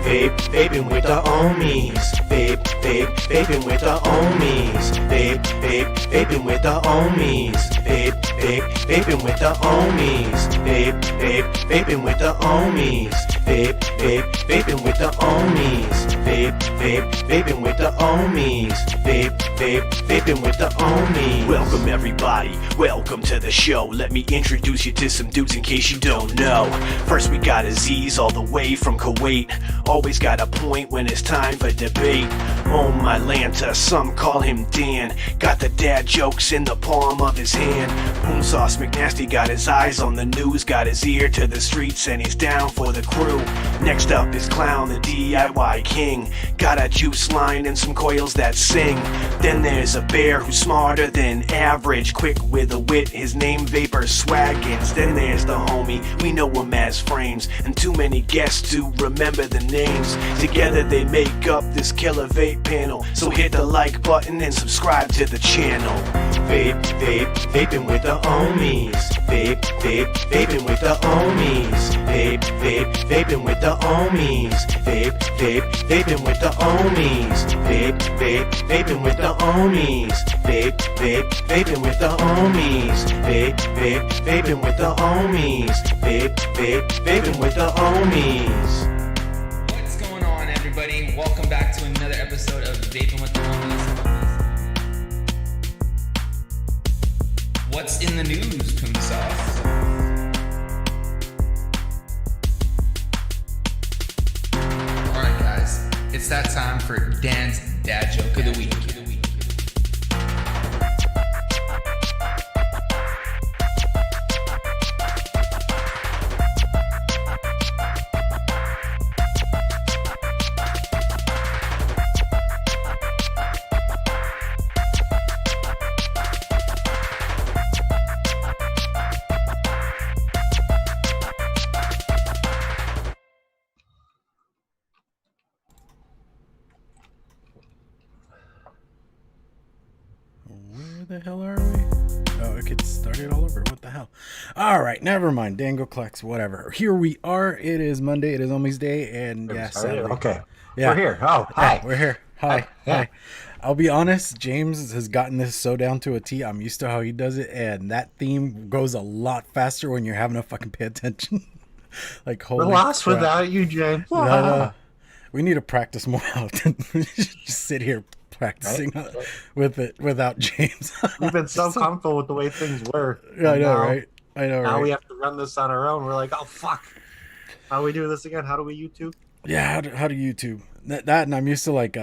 vaping with the Ohmies. Vaping with the Ohmies. Vaping with the Ohmies. Vaping with the Ohmies. Vaping with the Ohmies. Vaping with the Ohmies. Vaping with the Ohmies. Vaping with the Ohmies. Welcome everybody, welcome to the show. Let me introduce you to some dudes in case you don't know. First we got Aziz all the way from Kuwait. Always got a point when it's time for debate. Oh my Lanta, some call him Dan. Got the dad jokes in the palm of his hand. Boom Sauce McNasty got his eyes on the news, got his ear to the streets, and he's down for the crew. Next up is Clown, the DIY king. Got a juice line and some coils that sing. Then there's a bear who's smarter than average, quick with a wit, his name Vapor Swaggins. Then there's the homie, we know him as Frames, and too many guests to remember the names. Together they make up this killer vape panel, so hit the like button and subscribe to the channel. Vaping with the Ohmies. Vaping with the Ohmies. Vaping with the Ohmies. Vaping with the Ohmies. Vaping with the Ohmies. Vaping with the Ohmies. Vaping with the Ohmies. Vaping with the Ohmies. What's going on, everybody? Welcome back to another episode of Vaping with the Ohmies. What's in the news, Poon Sauce? Alright guys, it's that time for Dan's dad joke of the week. Where the hell are we? Oh, it could start it all over. What the hell? All right, never mind. Dango Klex, whatever. Here we are. It is Monday. It is Ohmies Day, and Okay. Yeah, We're here. Oh, hi. Yeah, we're here. Hi. Yeah. Hi. I'll be honest. James has gotten this so down to a T. I'm used to how he does it, and that theme goes a lot faster when you're having to fucking pay attention. Like, holy We're lost crap. without you, James. We need to practice more often. Just sit here practicing with it without James. We've been so comfortable with the way things were. Yeah, I know, right? I know, Now right? we have to run this on our own. We're like, oh, fuck. How do we do this again? How do we YouTube? Yeah, how do YouTube? That and I'm used to like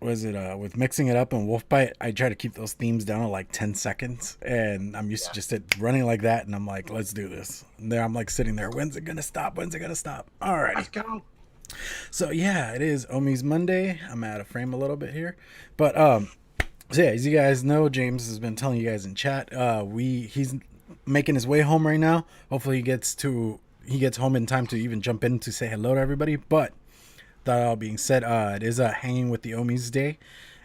with mixing it up in Wolfbite, I try to keep those themes down to like 10 seconds, and I'm used to just running like that, and I'm like, let's do this. And there I'm like sitting there, when's it gonna stop? When's it gonna stop? All right, Let's go. so yeah, it is Ohmies Monday. I'm out of frame a little bit here, but so yeah, as you guys know, James has been telling you guys in chat, he's making his way home right now. Hopefully he gets home in time to even jump in to say hello to everybody. But that all being said, it is Hanging with the Ohmies Day,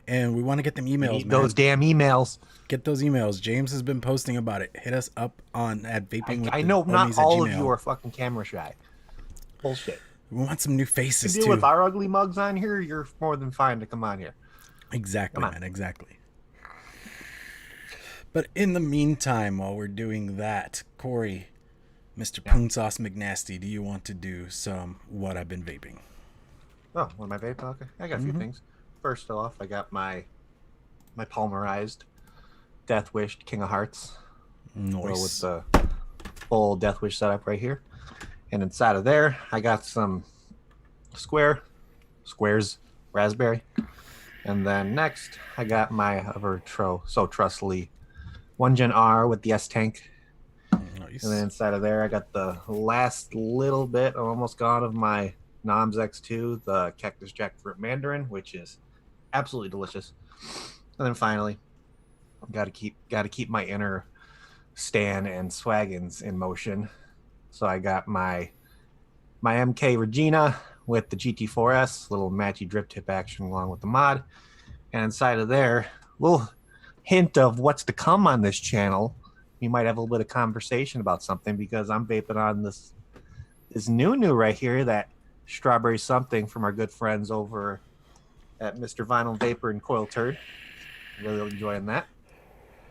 and we want to get them emails, Need those damn emails. Get those emails. James has been posting about it. Hit us up at Vaping with I the know not Ohmies at all of Gmail. you are fucking camera shy. Bullshit. We want some new You faces deal too. with our ugly mugs on here, you're more than fine to come on here. Exactly, Come on. man. Exactly. But in the meantime, while we're doing that, Corey, Mr. Poon Sauce McNasty, do you want to do some What I've Been Vaping? Oh, what am I vaping? Okay. I got a few things. First off, I got my polymerized Death Wish King of Hearts. Nice. With the full Death Wish setup right here. And inside of there, I got some squares, raspberry. And then next, I got my ever so trustly 1 Gen R with the S tank. Nice. And then inside of there, I got the last little bit, almost gone, of my Noms X2, the Cactus Jackfruit Mandarin, which is absolutely delicious. And then finally, got to keep my inner Stan and Swaggins in motion. So I got my MK Regina with the GT4S, little matchy drip tip action along with the mod. And inside of there, little hint of what's to come on this channel. We might have a little bit of conversation about something because I'm vaping on this new right here that strawberry something from our good friends over at Mr. Vinyl Vapor and Coil Turd. Really enjoying that.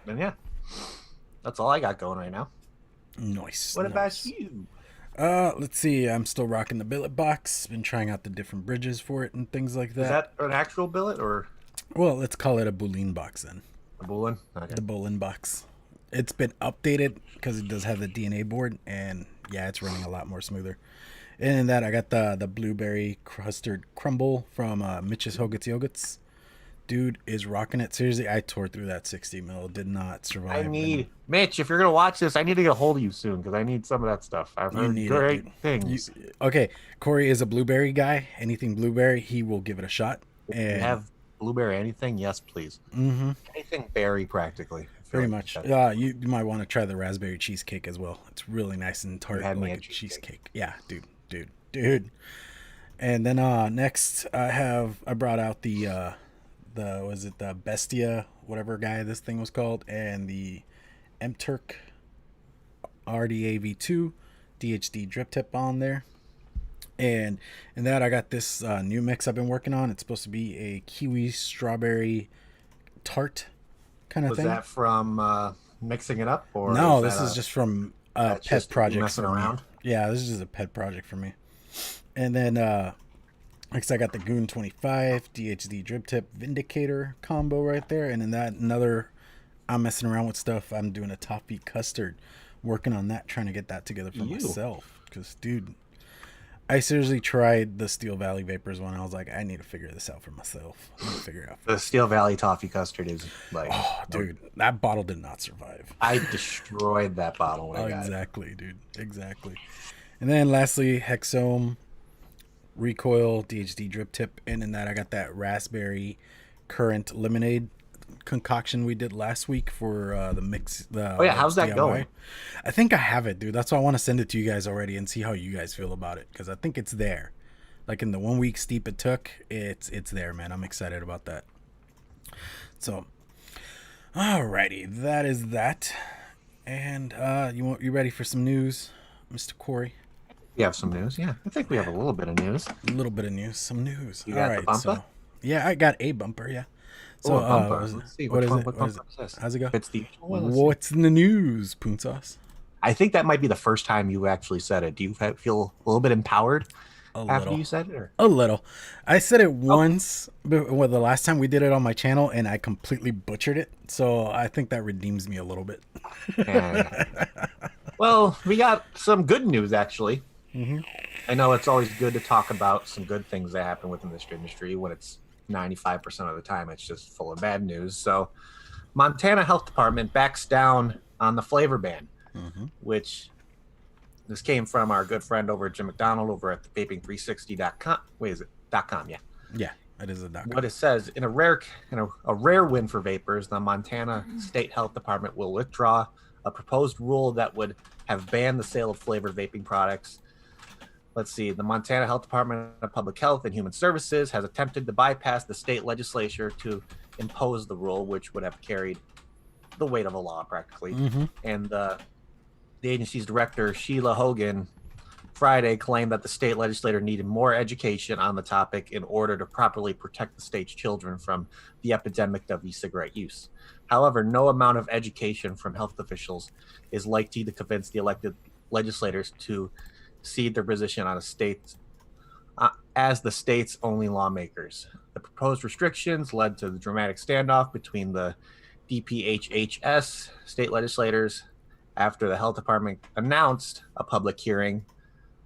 And yeah, that's all I got going right now. Nice. What about nice. you? Let's see. I'm still rocking the billet box. Been trying out the different bridges for it and things like that. Is that an actual billet or Well, let's call it a Boolean box then. a Bullen? Okay. The Boolean box. It's been updated because it does have the DNA board, and yeah, it's running a lot more smoother. And in that, I got the blueberry custard crumble from Mitch's Hogut's Yogurts. Dude is rocking it. Seriously, I tore through that 60 mil. Did not survive. I need Mitch. If you're gonna watch this, I need to get a hold of you soon because I need some of that stuff. I've heard great things. Okay, Corey is a blueberry guy. Anything blueberry, he will give it a shot. If And you have blueberry anything, yes, please. mm-hmm, Anything berry, practically. I feel pretty like much. that's- You might want to try the raspberry cheesecake as well. It's really nice and tart, had me like a at cheesecake. cheesecake. Yeah, dude. And then next, I brought out the was it the Bestia, whatever guy this thing was called, and the M-Turk RDAV2 DHD drip tip on there. And in that, I got this new mix I've been working on. It's supposed to be a kiwi strawberry tart kind of Was thing. that from mixing it up, or No, is this that is just from a that's pet just you project messing for me. around? Yeah, this is just a pet project for me. And then next I got the Goon 25 DHD drip tip Vindicator combo right there. And in that, another, I'm messing around with stuff. I'm doing a toffee custard, working on that, trying to get that together for myself. Because, dude, I seriously tried the Steel Valley Vapors one. I was like, I need to figure this out for myself. I need to figure it out. The Steel Valley toffee custard is like, Oh, dude, that bottle did not survive. I destroyed that bottle when I got it. Exactly, dude. Exactly. And then lastly, Hexome Recoil DHD drip tip. And in that, I got that raspberry current lemonade concoction we did last week for the mix. Oh yeah, how's that DIY. going? I think I have it, dude. That's why I want to send it to you guys already and see how you guys feel about it, because I think it's there. Like in the 1 week steep it took, it's there, man. I'm excited about that. So, alrighty, that is that. And you ready for some news, Mr. Corey? We have some news. Yeah, I think we have a little bit of news. A little bit of news, some news. You got the bumper? So yeah, I got a bumper. Yeah. So Bumper. Let's see what is it? what What is bumper it? is this? How's it go? It's the usual one. Let's see. What's in the news, Poonsauce? I think that might be the first time you actually said it. Do you feel a little bit empowered A after little. you said it? Or? A little. I said it once, but well, the last time we did it on my channel, and I completely butchered it. So I think that redeems me a little bit. Well, we got some good news actually. Mm-hmm. I know it's always good to talk about some good things that happen within this industry when it's 95% of the time it's just full of bad news. So Montana Health Department backs down on the flavor ban, which this came from our good friend over at Jim McDonald over at the vaping360.com. Wait, is it .com? Yeah. Yeah, it is a doc. What it says, in a rare win for vapors, the Montana State Health Department will withdraw a proposed rule that would have banned the sale of flavored vaping products. Let's see. The Montana Health Department of Public Health and Human Services has attempted to bypass the state legislature to impose the rule, which would have carried the weight of a law practically. And the agency's director, Sheila Hogan, Friday claimed that the state legislature needed more education on the topic in order to properly protect the state's children from the epidemic of e-cigarette use. However, no amount of education from health officials is likely to convince the elected legislators to cede their position on a state as the state's only lawmakers. The proposed restrictions led to the dramatic standoff between the DPHHS state legislators after the health department announced a public hearing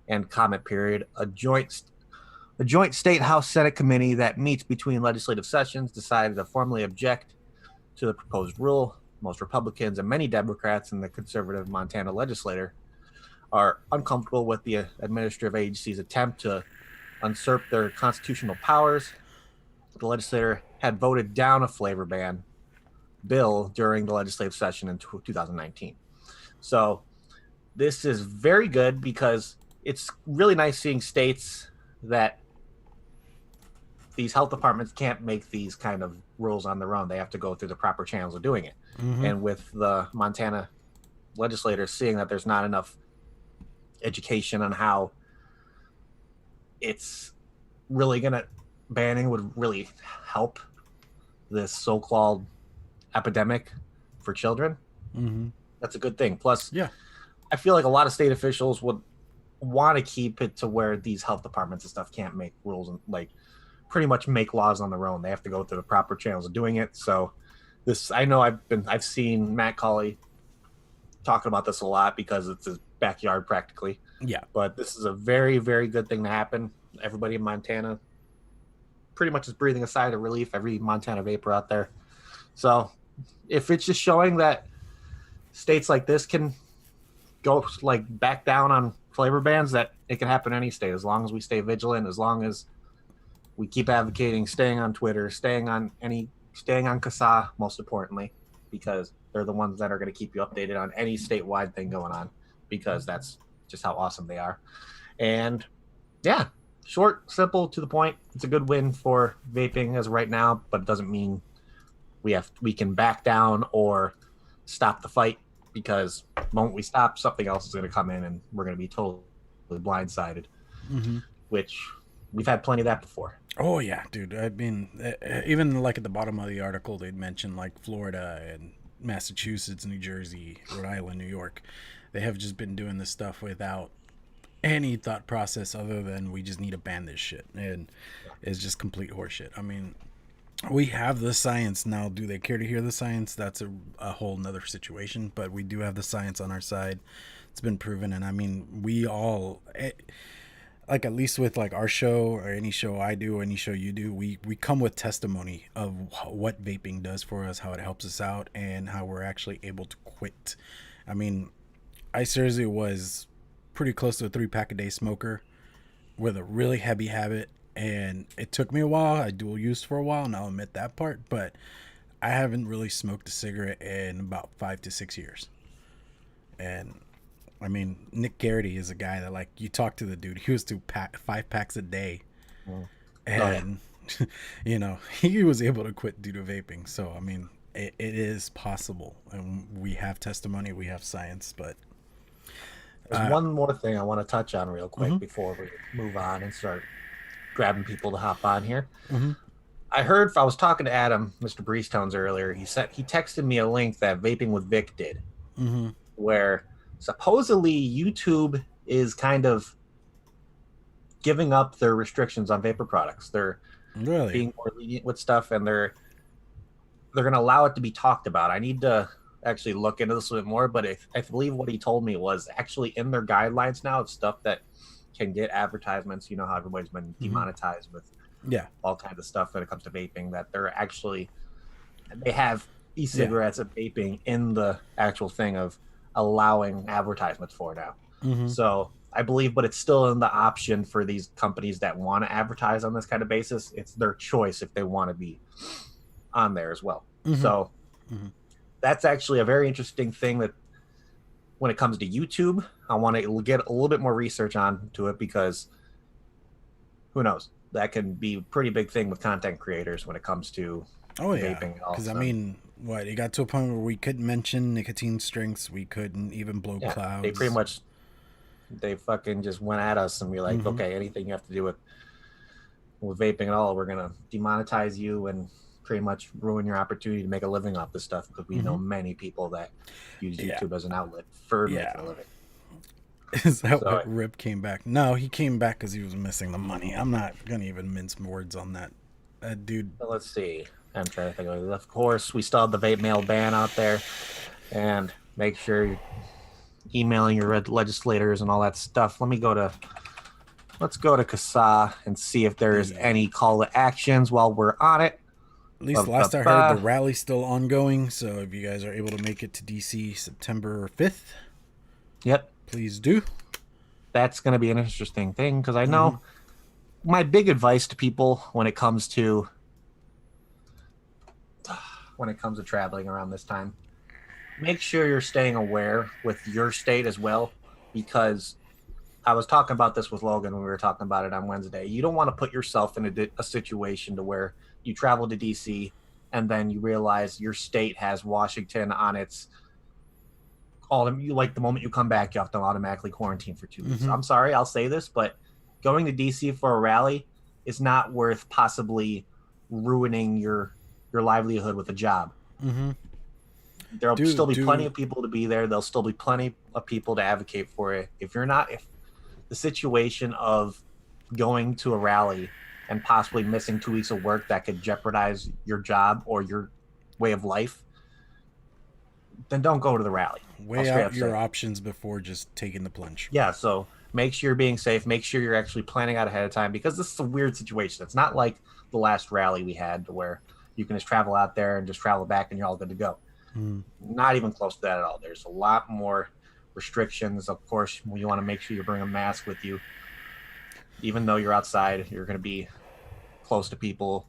and comment period. A joint state House Senate committee that meets between legislative sessions decided to formally object to the proposed rule. Most Republicans and many Democrats in the conservative Montana legislature are uncomfortable with the administrative agency's attempt to usurp their constitutional powers. The legislature had voted down a flavor ban bill during the legislative session in 2019. So this is very good because it's really nice seeing states that these health departments can't make these kind of rules on their own. They have to go through the proper channels of doing it. And with the Montana legislators seeing that there's not enough education on how it's really gonna banning would really help this so-called epidemic for children. Mm-hmm. That's a good thing. Plus, Yeah. I feel like a lot of state officials would want to keep it to where these health departments and stuff can't make rules and like pretty much make laws on their own. They have to go through the proper channels of doing it. So this, I know I've seen Matt Colley talking about this a lot because it's his backyard practically. Yeah. But this is a very, very good thing to happen. Everybody in Montana pretty much is breathing a sigh of relief. Every Montana vapor out there. So if it's just showing that states like this can go like back down on flavor bans, that it can happen in any state as long as we stay vigilant, as long as we keep advocating, staying on Twitter, staying on CASA, most importantly, because they're the ones that are going to keep you updated on any statewide thing going on, because that's just how awesome they are. And yeah, short, simple, to the point. It's a good win for vaping as of right now, but it doesn't mean we can back down or stop the fight, because the moment we stop, something else is going to come in and we're going to be totally blindsided, which we've had plenty of that before. Oh yeah, dude. I mean, even like at the bottom of the article, they'd mention like Florida and Massachusetts, New Jersey, Rhode Island, New York. They have just been doing this stuff without any thought process other than we just need to ban this shit, and it's just complete horseshit. I mean, we have the science now. Do they care to hear the science? That's a whole nother situation, but we do have the science on our side. It's been proven. And I mean, we all, like, at least with like our show or any show I do or any show you do, we come with testimony of what vaping does for us, how it helps us out, and how we're actually able to quit. I mean, I seriously was pretty close to a 3-pack a day smoker with a really heavy habit. And it took me a while. I dual used for a while, and I'll admit that part. But I haven't really smoked a cigarette in about 5 to 6 years. And I mean, Nick Garrity is a guy that, like, you talk to the dude. He was 5 packs a day, and you know, he was able to quit due to vaping. So I mean, it is possible, and we have testimony, we have science. But there's one more thing I want to touch on real quick before we move on and start grabbing people to hop on here. I was talking to Adam, Mr. Breezetones, earlier. He texted me a link that Vaping with Vic did, where supposedly YouTube is kind of giving up their restrictions on vapor products. They're really being more lenient with stuff, and they're going to allow it to be talked about. I need to actually look into this a bit more, but I believe what he told me was actually in their guidelines now of stuff that can get advertisements. You know how everybody's been demonetized with all kinds of stuff when it comes to vaping, that they have e-cigarettes and vaping in the actual thing of allowing advertisements for now. So I believe, but it's still in the option for these companies that want to advertise on this kind of basis. It's their choice if they want to be on there as well. So that's actually a very interesting thing that when it comes to YouTube, I want to get a little bit more research onto it, because who knows, that can be a pretty big thing with content creators when it comes to vaping. Because I mean, it got to a point where we couldn't mention nicotine strengths, we couldn't even blow clouds. They fucking just went at us and we're like, okay, anything you have to do with vaping at all, we're gonna demonetize you and pretty much ruin your opportunity to make a living off this stuff, because we know many people that use YouTube as an outlet for making a living. Is that what Rip came back? No, he came back because he was missing the money. I'm not gonna even mince words on that. Dude. Well, let's see. I'm trying to think of it. Of course, we still have the vape mail ban out there, and make sure you're emailing your legislators and all that stuff. Let's go to CASA and see if there is any call to actions while we're on it. At least last I heard, the rally's still ongoing. So if you guys are able to make it to DC September 5th, please do. That's going to be an interesting thing, because I know my big advice to people when it comes to traveling around this time, make sure you're staying aware with your state as well, because I was talking about this with Logan when we were talking about it on Wednesday. You don't want to put yourself in a situation to where you travel to DC and then you realize your state has Washington on its the moment you come back, you have to automatically quarantine for 2 weeks. I'm sorry, I'll say this, but going to DC for a rally is not worth possibly ruining your livelihood with a job. Mm-hmm. There'll still be plenty of people to be there. There'll still be plenty of people to advocate for it. If the situation of going to a rally and possibly missing 2 weeks of work that could jeopardize your job or your way of life, then don't go to the rally. Weigh out your options before just taking the plunge. Yeah, so make sure you're being safe. Make sure you're actually planning out ahead of time, because this is a weird situation. It's not like the last rally we had where you can just travel out there and just travel back and you're all good to go. Not even close to that at all. There's a lot more restrictions. Of course, you want to make sure you bring a mask with you. Even though you're outside, you're going to be close to people.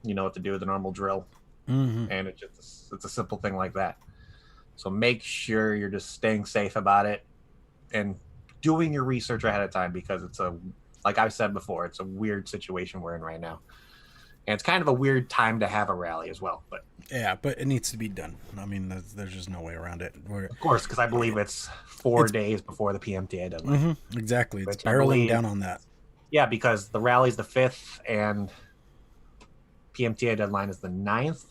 You know what to do with the normal drill. And it's a simple thing like that. So make sure you're just staying safe about it and doing your research ahead of time, because like I've said before, it's a weird situation we're in right now. And it's kind of a weird time to have a rally as well. But yeah, but it needs to be done. I mean, there's just no way around it. Of course, because I believe it's 4 days before the PMTA deadline. Exactly. It's barreling down on that. Yeah, because the rally's the 5th and PMTA deadline is the 9th.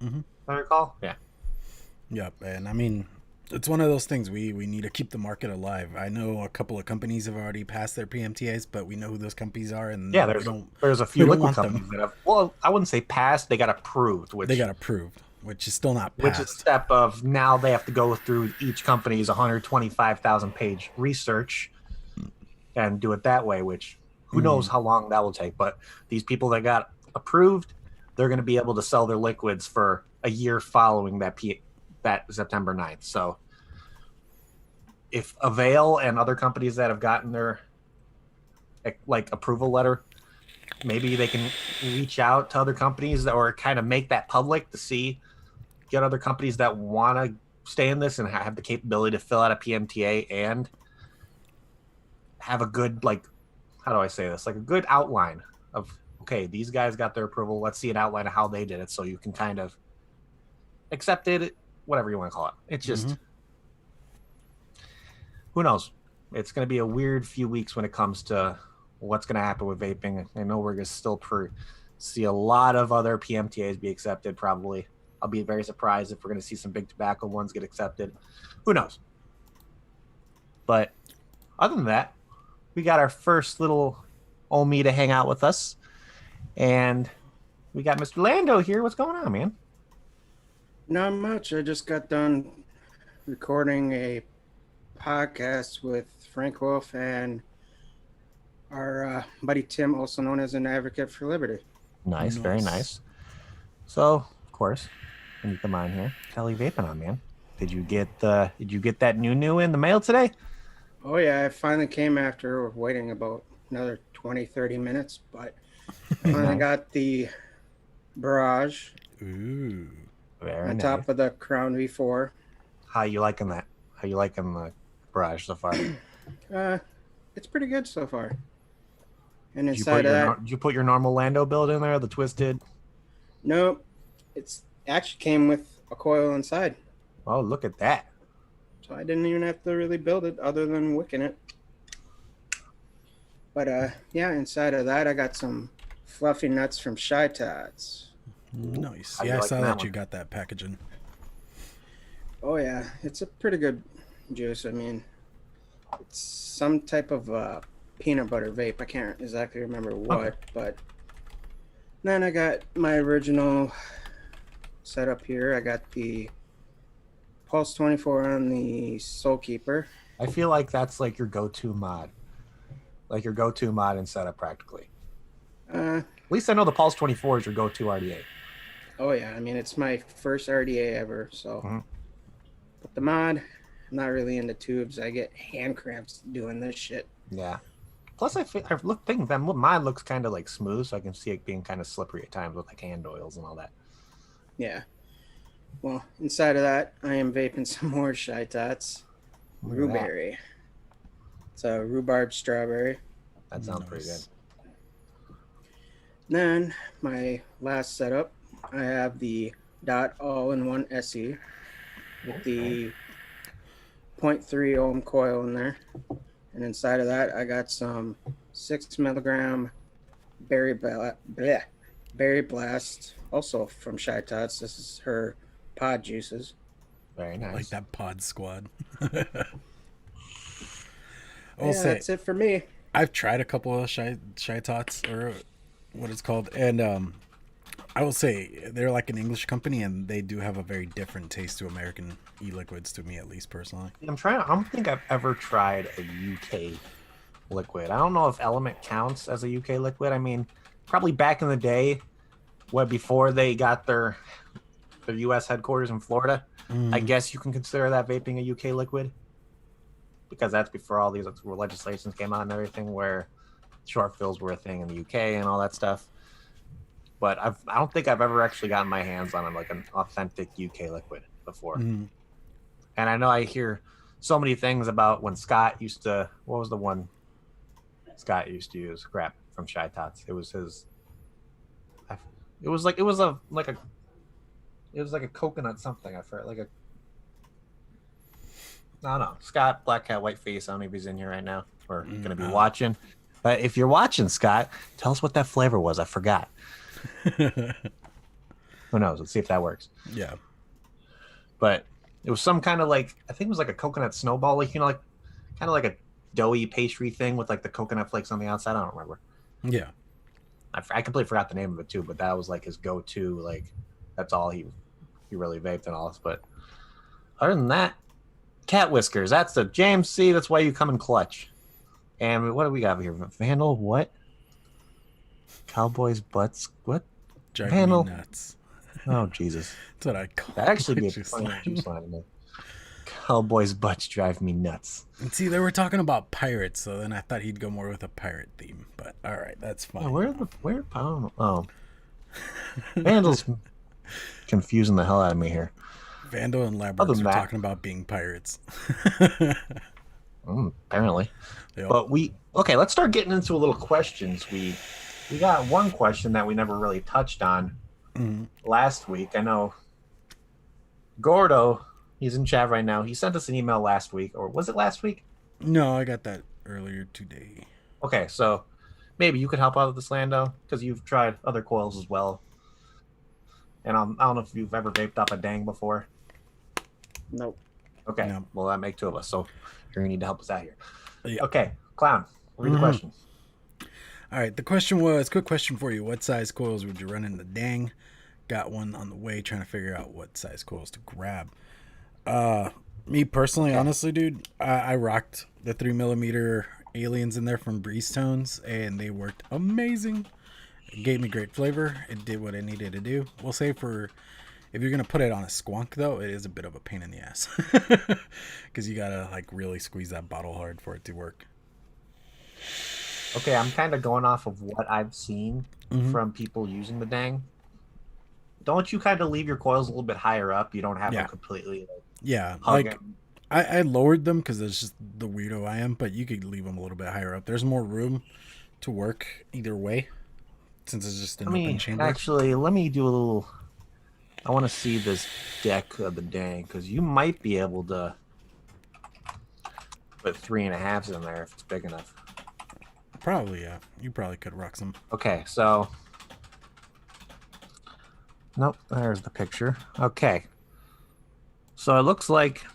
If I recall. Yeah. Yep. And I mean, it's one of those things we need to keep the market alive. I know a couple of companies have already passed their PMTAs, but we know who those companies are. And yeah, there's a few liquid companies that have, well, I wouldn't say passed, they got approved. Which is still not passed. Which is a step of, now they have to go through each company's 125,000 page research and do it that way, which who knows how long that will take. But these people that got approved, they're going to be able to sell their liquids for a year following that September 9th. So if Avail and other companies that have gotten their approval letter, maybe they can reach out to other companies or kind of make that public to get other companies that want to stay in this and have the capability to fill out a PMTA and have a good, how do I say this? Like a good outline of, okay, these guys got their approval. Let's see an outline of how they did it, so you can kind of accept it, whatever you want to call it. It's just, who knows? It's going to be a weird few weeks when it comes to what's going to happen with vaping. I know we're going to still see a lot of other PMTAs be accepted, probably. I'll be very surprised if we're going to see some big tobacco ones get accepted. Who knows? But other than that, we got our first little Ohmie to hang out with us. And we got Mr. Lando here. What's going on, man? Not much. I just got done recording a podcast with Frank Wolf and our buddy Tim, also known as an Advocate for Liberty. Nice, very nice. So, of course, when you come on here, how are you vaping on, man? Did you get that new in the mail today? Oh yeah, it finally came after waiting about another 20-30 minutes, but I finally got the Barrage. Ooh. Very on nice. top of the Crown V4. How you liking that? How you liking the Barrage so far? It's pretty good so far. And Did inside of that, did you put your normal Lando build in there, the twisted? nope, it's actually came with a coil inside, Oh, look at that. so I didn't even have to really build it other than wicking it. But yeah, inside of that, I got some fluffy nuts from Shy Tots. Nice. How you Yeah, I liking saw that that one? you got that packaging. Oh yeah, it's a pretty good juice. I mean, it's some type of peanut butter vape. I can't exactly remember what, but then I got my original setup here. I got the Pulse 24 on the Soul Keeper. I feel like that's like your go-to mod. Like your go-to mod and setup practically. At least I know the Pulse 24 is your go-to RDA. Oh yeah, I mean it's my first RDA ever, so. But the mod, I'm not really into tubes. I get hand cramps doing this shit. Yeah. Plus, I think that mine looks kind of like smooth, so I can see it being kind of slippery at times with like hand oils and all that. Yeah. Well, inside of that, I am vaping some more Shy Tots. Rhubarberry. It's a rhubarb strawberry. That sounds pretty good. Then my last setup, I have the Dot All-in-One SE with the 0.3 ohm coil in there. And inside of that, I got some 6 milligram berry blast, also from Shy Tots. This is her pod juices. Very nice. Like that pod squad. Yeah, that's it for me. I've tried a couple of shy tots, or what it's called, and I will say they're like an English company, and they do have a very different taste to American e-liquids, to me at least personally. I don't think I've ever tried a UK liquid. I don't know if Element counts as a UK liquid. I mean, probably back in the day, before they got their US headquarters in Florida, I guess you can consider that vaping a UK liquid, because that's before all these legislations came out and everything, where short fills were a thing in the UK and all that stuff. But I don't think I've ever actually gotten my hands on like an authentic UK liquid before. And I know I hear so many things about when Scott used to, what was the one Scott used to use? Crap, from Shy Tots. It was his. It was like a coconut something. I forgot, like a. I don't know. Scott, Black Cat, White Face. I don't know if he's in here right now or going to be watching. But if you're watching, Scott, tell us what that flavor was. I forgot. Who knows? Let's see if that works. Yeah. But it was some kind of like, I think it was like a coconut snowball, like, like kind of like a doughy pastry thing with like the coconut flakes on the outside. I don't remember. Yeah. I completely forgot the name of it too, but that was like his go-to. Like, that's all he really vaped and all this. But other than that, cat whiskers. That's the James C. That's why you come in clutch. And what do we got here? Vandal, what? Cowboys butts, what? Drive Vandal. me nuts. Oh, Jesus. That's what I call That actually be a juice funny line. juice line to me. Cowboys butts drive me nuts. And see, they were talking about pirates, so then I thought he'd go more with a pirate theme. But all right, that's fine. Oh. Vandal's confusing the hell out of me here. Vandal and Other Labyrinth than are that- talking about being pirates. Apparently. Yep. But let's start getting into a little questions. We got one question that we never really touched on last week. I know Gordo, he's in chat right now. He sent us an email last week, or was it last week? No, I got that earlier today. Okay, so maybe you could help out with this, Lando, because you've tried other coils as well. And I don't know if you've ever vaped up a dang before. Nope. Okay, No. well, that make two of us, so you're going to need to help us out here. Yeah. Okay, Clown, read the questions. All right, the question was, quick question for you. What size coils would you run in the dang? Got one on the way, trying to figure out what size coils to grab. Me personally, honestly, dude, I rocked the 3mm aliens in there from Breeze Tones, and they worked amazing. It gave me great flavor. It did what it needed to do. We'll say if you're gonna put it on a squonk, though, it is a bit of a pain in the ass because you gotta like really squeeze that bottle hard for it to work. Okay, I'm kind of going off of what I've seen from people using the dang. Don't you kind of leave your coils a little bit higher up? You don't have to completely Yeah, hug like them. I lowered them because it's just the weirdo I am, but you could leave them a little bit higher up. There's more room to work either way since it's just an open chamber. Actually, let me do a little. I want to see this deck of the dang, because you might be able to put 3.5s in there if it's big enough. Probably, yeah. You probably could rock some. Okay, so nope, there's the picture. Okay, so it looks like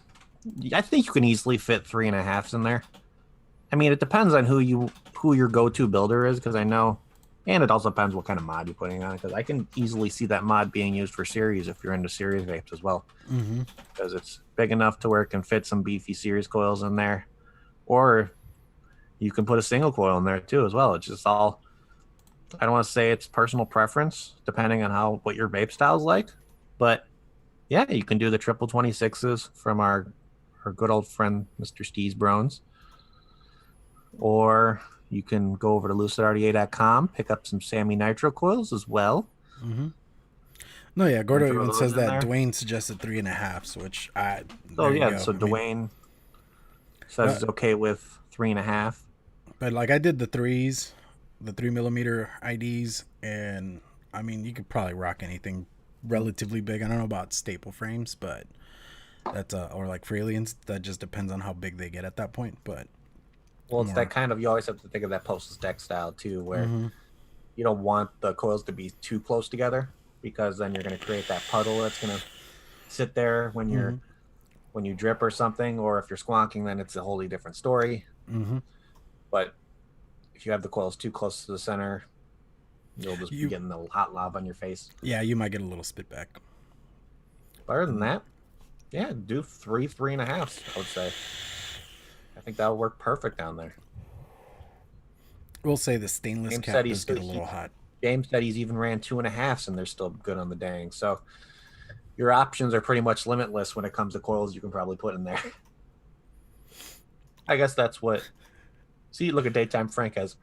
I think you can easily fit 3.5s in there. I mean, it depends on who your go-to builder is, because I know, and it also depends what kind of mod you're putting on it, because I can easily see that mod being used for series if you're into series vapes as well, because it's big enough to where it can fit some beefy series coils in there, or you can put a single coil in there too as well. It's just all, I don't want to say it's personal preference depending on what your vape style is like, but yeah, you can do the triple 26s from our good old friend Mr. Steez Brones, or you can go over to lucidrda.com, pick up some Sammy Nitro coils as well. No, yeah, Gordo Throw even those says in that there. Dwayne suggested 3.5s, which I. So there you yeah, go. so I mean, Dwayne says it's okay with 3.5. but like I did the 3s, the 3mm IDs, and I mean you could probably rock anything relatively big. I don't know about staple frames, but that's or like for aliens, that just depends on how big they get at that point. But Well, it's more. that kind of, you always have to think of that postal deck style too, where you don't want the coils to be too close together, because then you're going to create that puddle that's going to sit there when you drip or something, or if you're squonking, then it's a wholly different story. But if you have the coils too close to the center, you'll just be getting the hot lob on your face. Yeah, you might get a little spit back. Other than that, yeah, do 3.5, I would say. I think that would work perfect down there. We'll say the stainless James cap said does get a little hot. James said he's even ran 2.5s and they're still good on the dang. So your options are pretty much limitless when it comes to coils you can probably put in there. I guess that's what. See, look at Daytime Frank has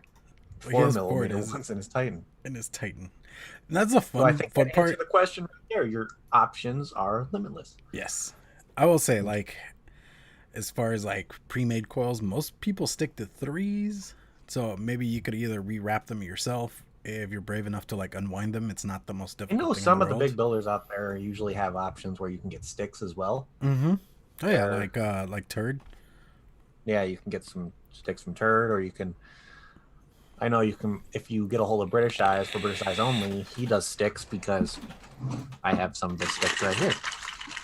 4mm ones in his Titan. And that's a fun, So I think fun that part. answers the question right there. Your options are limitless. Yes, I will say, like, as far as like pre-made coils, most people stick to 3s. So maybe you could either rewrap them yourself if you're brave enough to like unwind them. It's not the most difficult. I know thing some in of the world. big builders out there usually have options where you can get sticks as well. Oh yeah, like Turd. Yeah, you can get some sticks from Turd, or you can. I know you can, if you get a hold of British Eyes for British Eyes only, he does sticks, because I have some of the sticks right here.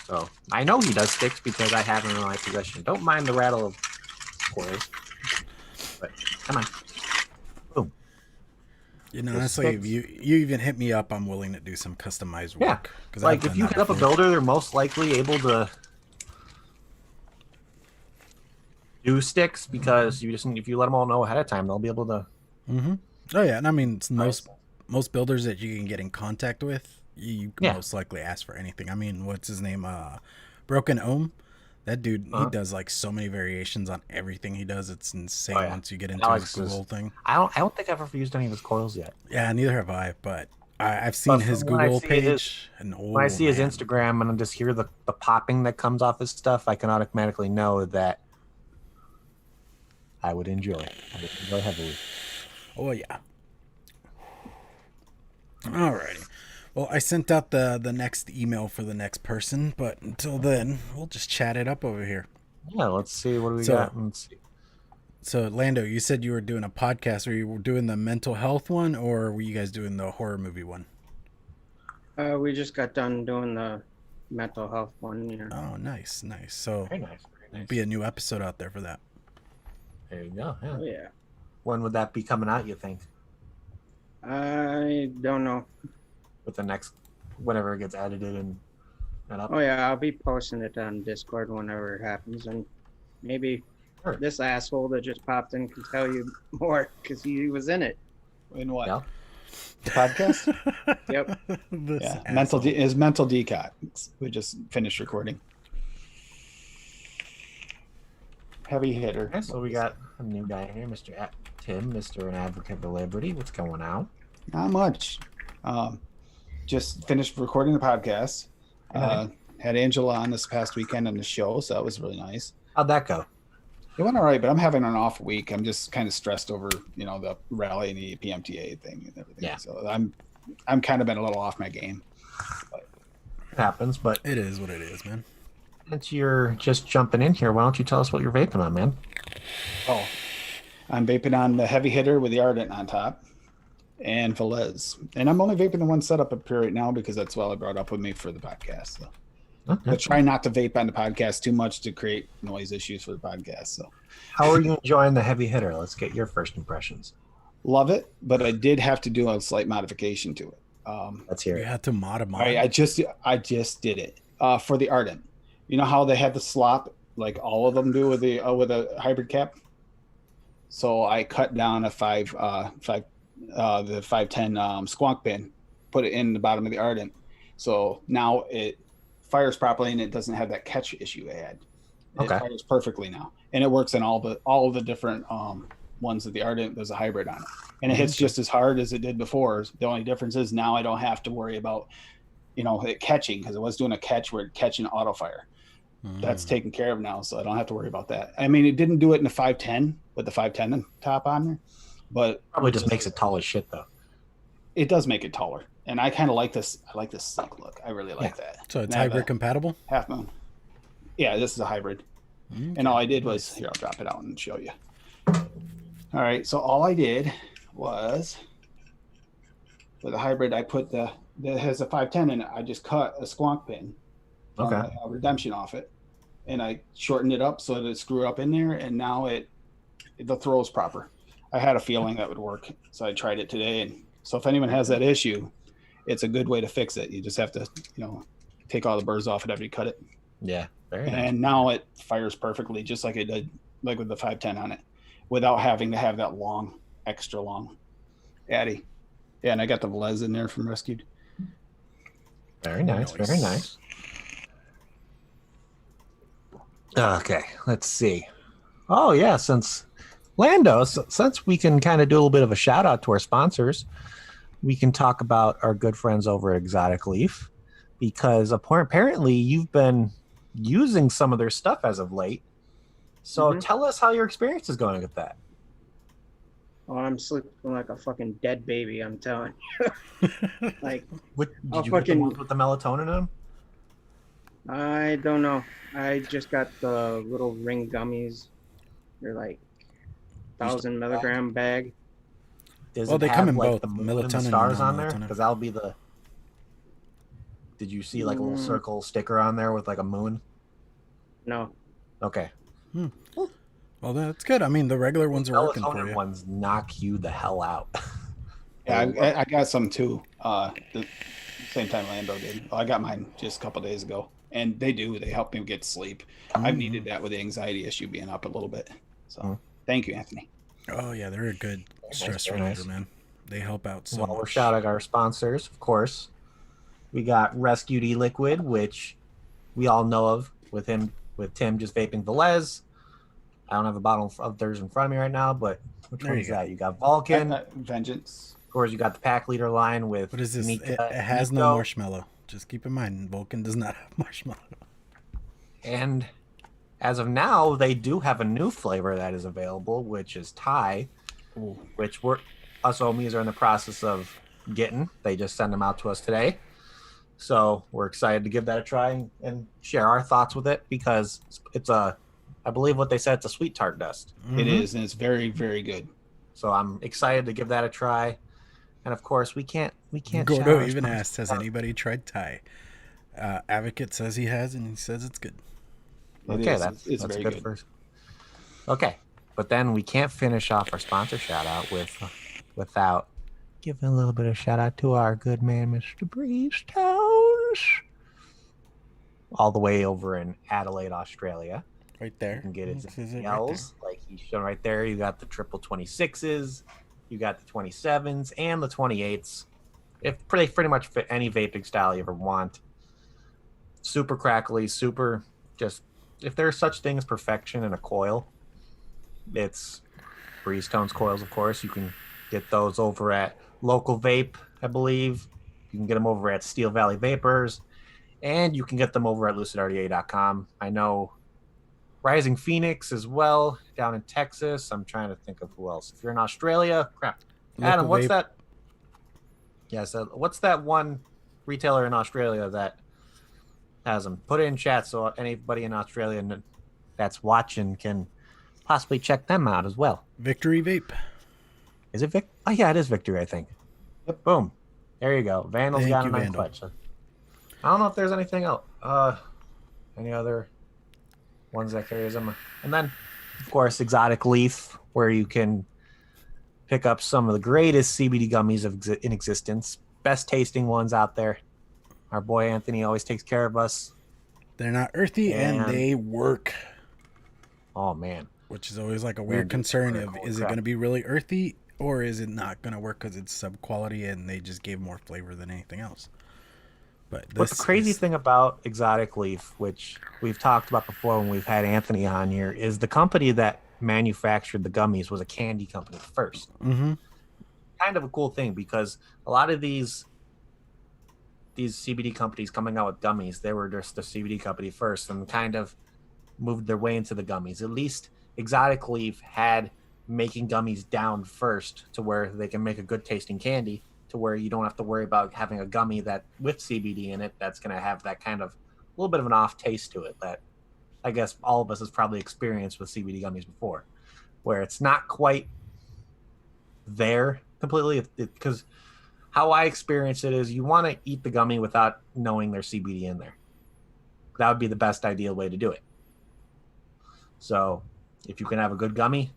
So I know he does sticks because I have them in my possession. Don't mind the rattle of coils. But come on. Boom. You know, The honestly, if sticks. you even hit me up, I'm willing to do some customized Yeah. work. Like if you hit up a builder, they're most likely able to do sticks, because you just, if you let them all know ahead of time, they'll be able to. Oh yeah, and I mean it's most builders that you can get in contact with, you can most likely ask for anything. I mean, what's his name? Broken Ohm. That dude, he does like so many variations on everything he does. It's insane once you get into his Google thing. I don't think I've ever used any of his coils yet. Yeah, neither have I, but I've seen his Google page. When I see his Instagram and I just hear the popping that comes off his stuff, I can automatically know that I would enjoy. I would enjoy heavily. Oh yeah. Alrighty. Well, I sent out the next email for the next person, but until then, we'll just chat it up over here. Yeah, let's see what do we got. Let's see. So, Lando, you said you were doing a podcast. Were you doing the mental health one, or were you guys doing the horror movie one? We just got done doing the mental health one. You know. Oh, nice. So, Very nice. there'll be a new episode out there for that. There you go. Yeah. Oh yeah. When would that be coming out, you think? I don't know. With the next, whenever it gets edited and up. Oh yeah, I'll be posting it on Discord whenever it happens, and maybe this asshole that just popped in can tell you more because he was in it. In what? Yeah. The podcast? Yep. Yeah. Mental detox. We just finished recording. Heavy hitter. Okay, so we got a new guy here, Mr. Tim, Mr. An Advocate for Liberty. What's going on? Not much. Just finished recording the podcast. Had Angela on this past weekend on the show, so that was really nice. How'd that go? It went all right, but I'm having an off week. I'm just kind of stressed over, the rally and the PMTA thing and everything. Yeah. So I'm kind of been a little off my game. But It happens, but It is what it is, man. since you're just jumping in here, why don't you tell us what you're vaping on, man? Oh, I'm vaping on the heavy hitter with the Ardent on top and Velez. And I'm only vaping the one setup up here right now because that's what I brought up with me for the podcast. So. Okay. But try not to vape on the podcast too much to create noise issues for the podcast. So How are you enjoying the heavy hitter? Let's get your first impressions. love it, but I did have to do a slight modification to it. Let's hear You it. had to mod them. I just did it for the Ardent. You know how they have the slop, like all of them do with a hybrid cap. So I cut down the 510 squonk pin, put it in the bottom of the Ardent. So now it fires properly and it doesn't have that catch issue I had. Okay. It fires perfectly now, and it works in all of the different ones of the Ardent. There's a hybrid on it, and it hits just as hard as it did before. The only difference is now I don't have to worry about it catching, because it was doing a catch where it catch and auto fire. That's taken care of now, so I don't have to worry about that. I mean, it didn't do it in the 510 with the 510 top on there, but Probably just makes it tall as shit, though. it does make it taller. And I kind of like this. I like this sleek look. I really like that. So it's And I have hybrid a compatible? Half moon. Yeah, this is a hybrid. And all I did was, here, I'll drop it out and show you. All right, so all I did was with a hybrid, I put that has a 510 in it. I just cut a squonk pin from Okay. a redemption off it, and I shortened it up so that it screw up in there, and now the throw is proper. I had a feeling that would work, so I tried it today. And so if anyone has that issue, it's a good way to fix it. You just have to, take all the burrs off it after you cut it. Yeah. Very nice. And now it fires perfectly, just like it did, like with the 510 on it, without having to have that long, extra long addy. Yeah, and I got the Velez in there from Rescued. Very nice. Very nice. Okay, let's see. Oh yeah, since we can kind of do a little bit of a shout out to our sponsors, we can talk about our good friends over at Exotic Leaf, because apparently you've been using some of their stuff as of late. So tell us how your experience is going with that. Oh, I'm sleeping like a fucking dead baby, I'm telling you. Like, Did you get the ones with the melatonin in them? I don't know. I just got the little ring gummies. They're like 1,000 milligram bag. Does Well, it they have, come in like, both the moon melatonin and the and stars on there? non-melatonin. Because that'll be the. Did you see like a little circle sticker on there with like a moon? No. Okay. Well, that's good. I mean, the regular ones are working for Melatonin you. ones knock you the hell out. Yeah, I got some too. The same time Lando did. Well, I got mine just a couple days ago, and they help me get sleep. I've needed that with the anxiety issue being up a little bit. So thank you, Anthony. Oh yeah, they're a good stress very reliever, nice. man. They help out so Well, much. we're shouting our sponsors, of course. We got Rescued E-Liquid, which we all know of with Tim just vaping Velez. I don't have a bottle of theirs in front of me right now, but which There one you is go. that? You got Vulcan. Vengeance. Of course, you got the pack leader line with What is this? Nika, It has no Nico. marshmallow. Just keep in mind, Vulcan does not have marshmallow. And as of now, they do have a new flavor that is available, which is Thai, which us Ohmies are in the process of getting. They just sent them out to us today. So we're excited to give that a try and share our thoughts with it, because I believe what they said, it's a sweet tart dust. It is, and it's very, very good. So I'm excited to give that a try. And of course, we can't. Gordo shout even our asked, "Has anybody tried Thai?" Advocate says he has, and he says it's good. Okay, it's that's very good good. first. Okay, but then we can't finish off our sponsor shout out without giving a little bit of shout out to our good man, Mr. Breeze Towns, all the way over in Adelaide, Australia. Right there. You can get his This is it right L's, like he's shown right there. You got the triple 26s, you got the 27s, and the 28s. If pretty much fit any vaping style you ever want. Super crackly, super just. If there's such thing as perfection in a coil, it's Breeze Tones coils, of course. You can get those over at Local Vape, I believe. You can get them over at Steel Valley Vapors, and you can get them over at lucidrda.com. I know Rising Phoenix as well down in Texas. I'm trying to think of who else. If you're in Australia, crap. Adam, Local what's Vape. that? Yes, what's that one retailer in Australia that has them? Put it in chat so anybody in Australia that's watching can possibly check them out as well. Victory Vape. Is it Vic? Oh yeah, it is Victory, I think. Yep. Boom. There you go. Vandal's Thank got you, a 9 Vandal. clutch. I don't know if there's anything else. Any other ones that carries them? And then, of course, Exotic Leaf, where you can pick up some of the greatest CBD gummies in existence. Best tasting ones out there. Our boy Anthony always takes care of us. They're not earthy, and they work, Oh man. which is always like a weird dude, concern they're of, cool is it crap. going to be really earthy, or is it not going to work because it's sub quality and they just gave more flavor than anything else? But What's the crazy thing about Exotic Leaf, which we've talked about before when we've had Anthony on here, is the company that manufactured the gummies was a candy company first. Mm-hmm. Kind of a cool thing, because a lot of these CBD companies coming out with gummies, they were just the CBD company first and kind of moved their way into the gummies. At least Exotic Leaf had making gummies down first to where they can make a good tasting candy, to where you don't have to worry about having a gummy that with CBD in it that's going to have that kind of a little bit of an off taste to it that I guess all of us has probably experienced with CBD gummies before. where it's not quite there completely. Because how I experience it is you want to eat the gummy without knowing there's CBD in there. That would be the best ideal way to do it. So if you can have a good gummy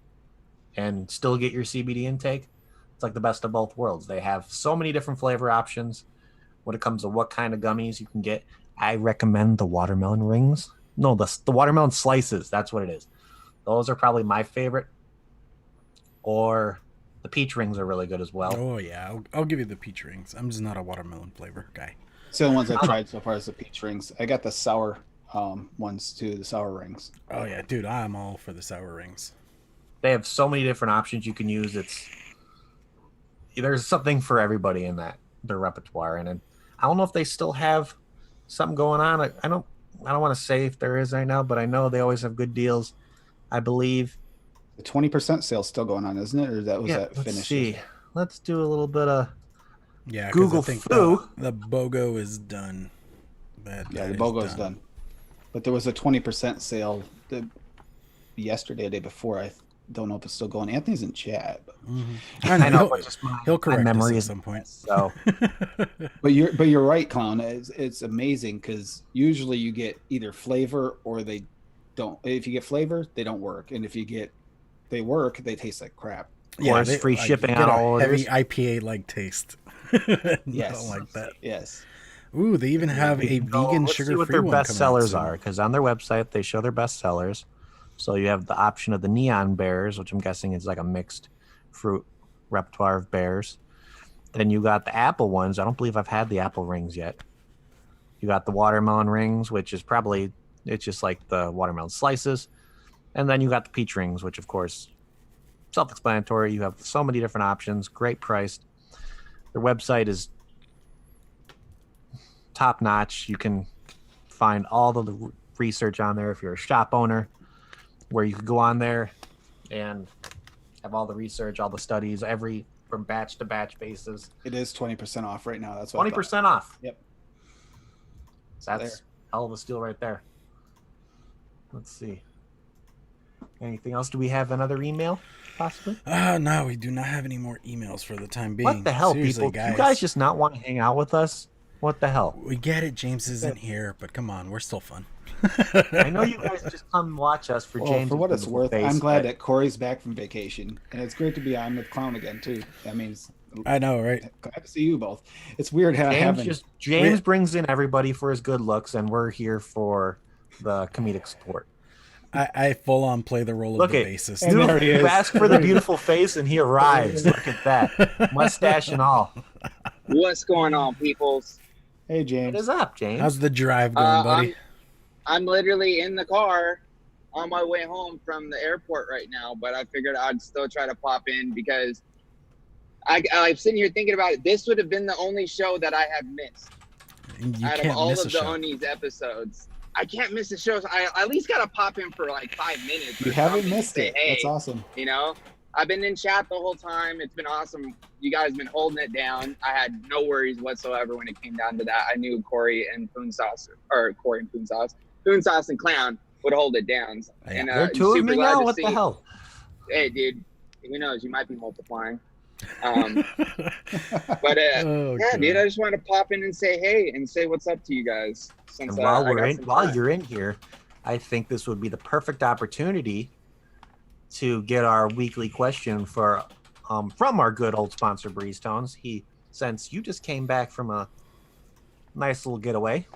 and still get your CBD intake, it's like the best of both worlds. They have so many different flavor options when it comes to what kind of gummies you can get. I recommend the watermelon rings. No, the watermelon slices. That's what it is. Those are probably my favorite. Or the peach rings are really good as well. Oh yeah, I'll give you the peach rings. I'm just not a watermelon flavor guy. It's the only ones I've tried so far is the peach rings. I got the sour ones too, the sour rings. Oh yeah, dude, I'm all for the sour rings. They have so many different options you can use. There's something for everybody in their repertoire, and I don't know if they still have something going on. I don't want to say if there is right now, but I know they always have good deals. I believe The 20% sale's still going on, isn't it? Or that let's finished? see. Let's do a little bit of Yeah, 'cause Google I think foo. the BOGO is done. That Yeah, the is BOGO's done. But there was a 20% sale yesterday, the day before. I don't know if it's still going. Anthony's in chat. But, I know. but just He'll correct my memory us is at some point. So but you're right, Clown. It's amazing because usually you get either flavor or they don't. If you get flavor, they don't work. And if they work, they taste like crap. Or it's free shipping you on get all a heavy orders. IPA like taste. Yes. I don't like that. Yes. Ooh, they even have a vegan Let's see sugar-free what their one best coming out sellers soon. are, because on their website they show their best sellers. So you have the option of the neon bears, which I'm guessing is like a mixed fruit repertoire of bears. Then you got the apple ones. I don't believe I've had the apple rings yet. You got the watermelon rings, which is probably, it's just like the watermelon slices. And then you got the peach rings, which of course, self-explanatory. You have so many different options, great priced. Their website is top notch. You can find all the research on there if you're a shop owner, where you could go on there and have all the research, all the studies, from batch to batch basis. It is 20% off right now. That's what 20% off. Yep. That's hell of a steal right there. Let's see. Anything else? Do we have another email, possibly? No, we do not have any more emails for the time being. What the hell, Seriously, people? You guys just not want to hang out with us? What the hell? We get it, James isn't here, but come on, we're still fun. I know you guys just come watch us for James. For what it's worth, face, I'm glad but that Corey's back from vacation, and it's great to be on with Clown again too. That means I know, right? glad to see you both. It's weird having. James brings in everybody for his good looks, and we're here for the comedic support. I full on play the role of the bassist. And there he is. You ask for the beautiful face, and he arrives. Look at that, mustache and all. What's going on, peoples? Hey, What James. is up, James? How's the drive going, buddy? I'm literally in the car on my way home from the airport right now, but I figured I'd still try to pop in because I'm sitting here thinking about it. This would have been the only show that I have missed You out of can't all miss of a the show. Ohmies episodes. I can't miss the shows. I at least got to pop in for like 5 minutes. You or haven't something to missed say, it. Hey, That's awesome. you know, I've been in chat the whole time. It's been awesome. You guys been holding it down. I had no worries whatsoever when it came down to that. I knew Corey and Poon Sauce and Clown would hold it down. Yeah. And There are two of super me glad now. to What see. the hell? Hey, dude, who knows? You might be multiplying. But Oh, yeah, God. dude, I just wanted to pop in and say hey and say what's up to you guys. Since And while I got some time. you're in here, I think this would be the perfect opportunity to get our weekly question from our good old sponsor Breeze Tones. Since you just came back from a nice little getaway,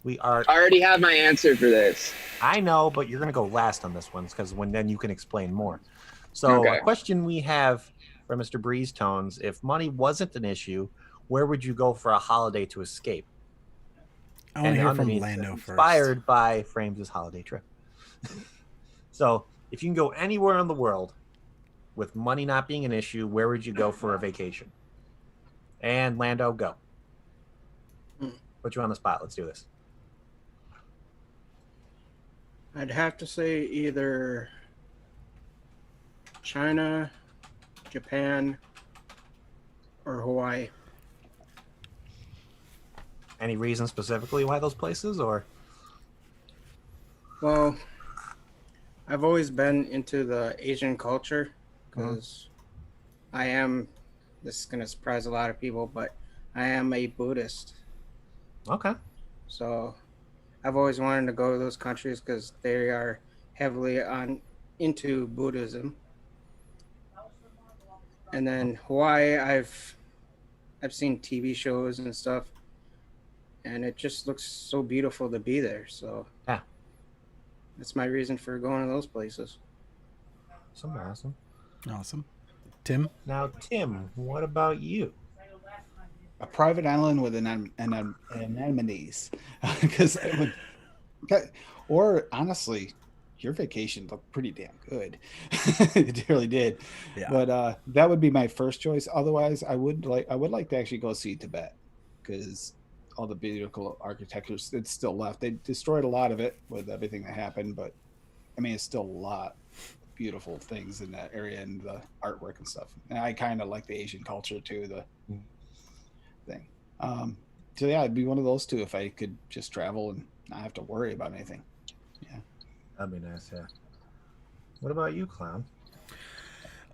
I already have my answer for this. I know, but you're gonna go last on this one because then you can explain more. So Okay. a question we have from Mr. Breeze Tones: if money wasn't an issue, where would you go for a holiday to escape? I want to hear from underneath Lando says, first. Inspired by Frames' holiday trip. So, if you can go anywhere in the world with money not being an issue, where would you go for a vacation? And Lando, go. Put you on the spot. Let's do this. I'd have to say either China, Japan, or Hawaii. Any reason specifically why those places, or Well, I've always been into the Asian culture because I am. This is gonna surprise a lot of people, but I am a Buddhist. Okay. So I've always wanted to go to those countries because they are heavily on into Buddhism. And then Hawaii, I've seen TV shows and stuff, and it just looks so beautiful to be there. So Yeah. that's my reason for going to those places. Awesome. Awesome. Tim? Now, Tim, what about you? A private island with anemones, because or honestly, your vacation looked pretty damn good. It really did. Yeah. But that would be my first choice. Otherwise, I would like to actually go see Tibet, because all the beautiful architecture it's still left. They destroyed a lot of it with everything that happened, but I mean, it's still a lot of beautiful things in that area and the artwork and stuff. And I kind of like the Asian culture too, the thing. So yeah, it'd be one of those two if I could just travel and not have to worry about anything. Yeah, That'd be nice, yeah. What about you, Clown?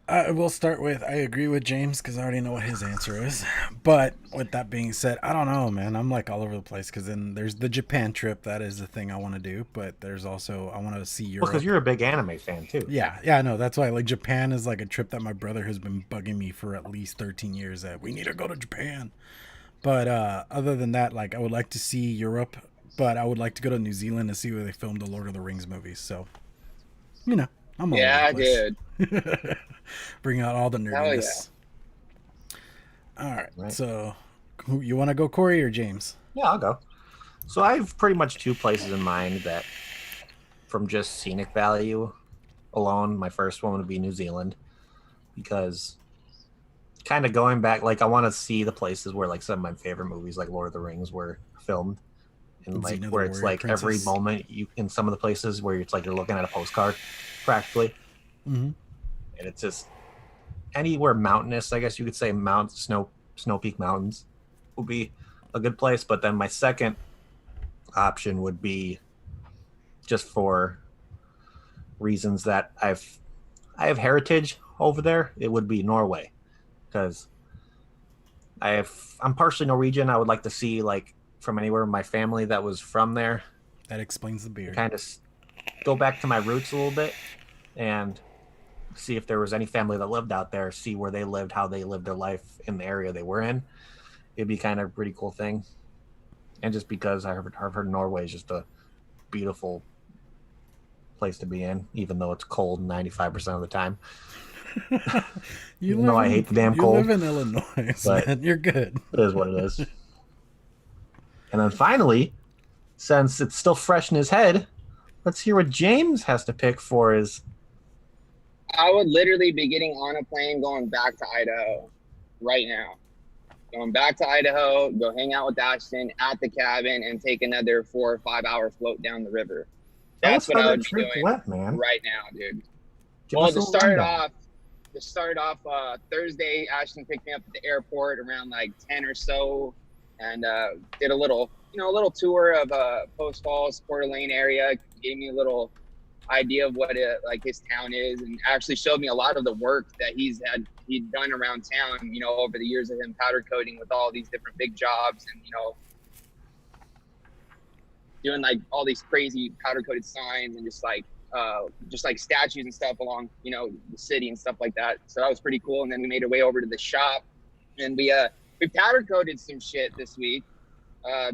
We'll start with, I agree with James because I already know what his answer is. But with that being said, I don't know, man. I'm like all over the place because then there's the Japan trip. That is the thing I want to do. But there's also, I want to see Europe. Well, because you're a big anime fan, too. Yeah, I know. That's why, like, Japan is like a trip that my brother has been bugging me for at least 13 years that we need to go to Japan. But other than that, like, I would like to see Europe, but I would like to go to New Zealand to see where they filmed the Lord of the Rings movies. So, you know, I'm all Yeah, over the place. dude. Bring out all the Hell yeah. nerdiness. All right. So, you want to go, Corey or James? Yeah, I'll go. So I have pretty much two places in mind that, from just scenic value alone, my first one would be New Zealand, because kind of going back, like, I want to see the places where, like, some of my favorite movies, like Lord of the Rings, were filmed, and like Xena the where it's Warrior like every Princess. moment you in some of the places where it's like you're looking at a postcard, practically, Mm-hmm. and it's just anywhere mountainous. I guess you could say Snow Peak Mountains would be a good place. But then my second option would be, just for reasons that I have heritage over there, it would be Norway, because I'm partially Norwegian. I would like to see, like, from anywhere my family that was from there, That explains the beard. kind of go back to my roots a little bit and see if there was any family that lived out there, see where they lived, how they lived their life in the area they were in. It'd be kind of a pretty cool thing. And just because I've heard Norway is just a beautiful place to be in, even though it's cold 95% of the time. Even though I hate the damn cold. You live in Illinois, but man. You're good. It is what it is. And then finally, since it's still fresh in his head, let's hear what James has to pick for his. I would literally be getting on a plane going back to Idaho right now. Going back to Idaho, go hang out with Ashton at the cabin and take another 4 or 5 hour float down the river. That's what I would be doing man. right now, dude. Give Well, us a to little start rundown. off, Thursday, Ashton picked me up at the airport around like 10 or so, and did a little tour of Post Falls, Coeur d'Alene area. Gave me a little idea of what his town is, and actually showed me a lot of the work that he'd done around town, over the years of him powder coating with all these different big jobs, and doing like all these crazy powder coated signs and just like statues and stuff along the city and stuff like that. So that was pretty cool. And then we made our way over to the shop, and we powder coated some shit this week.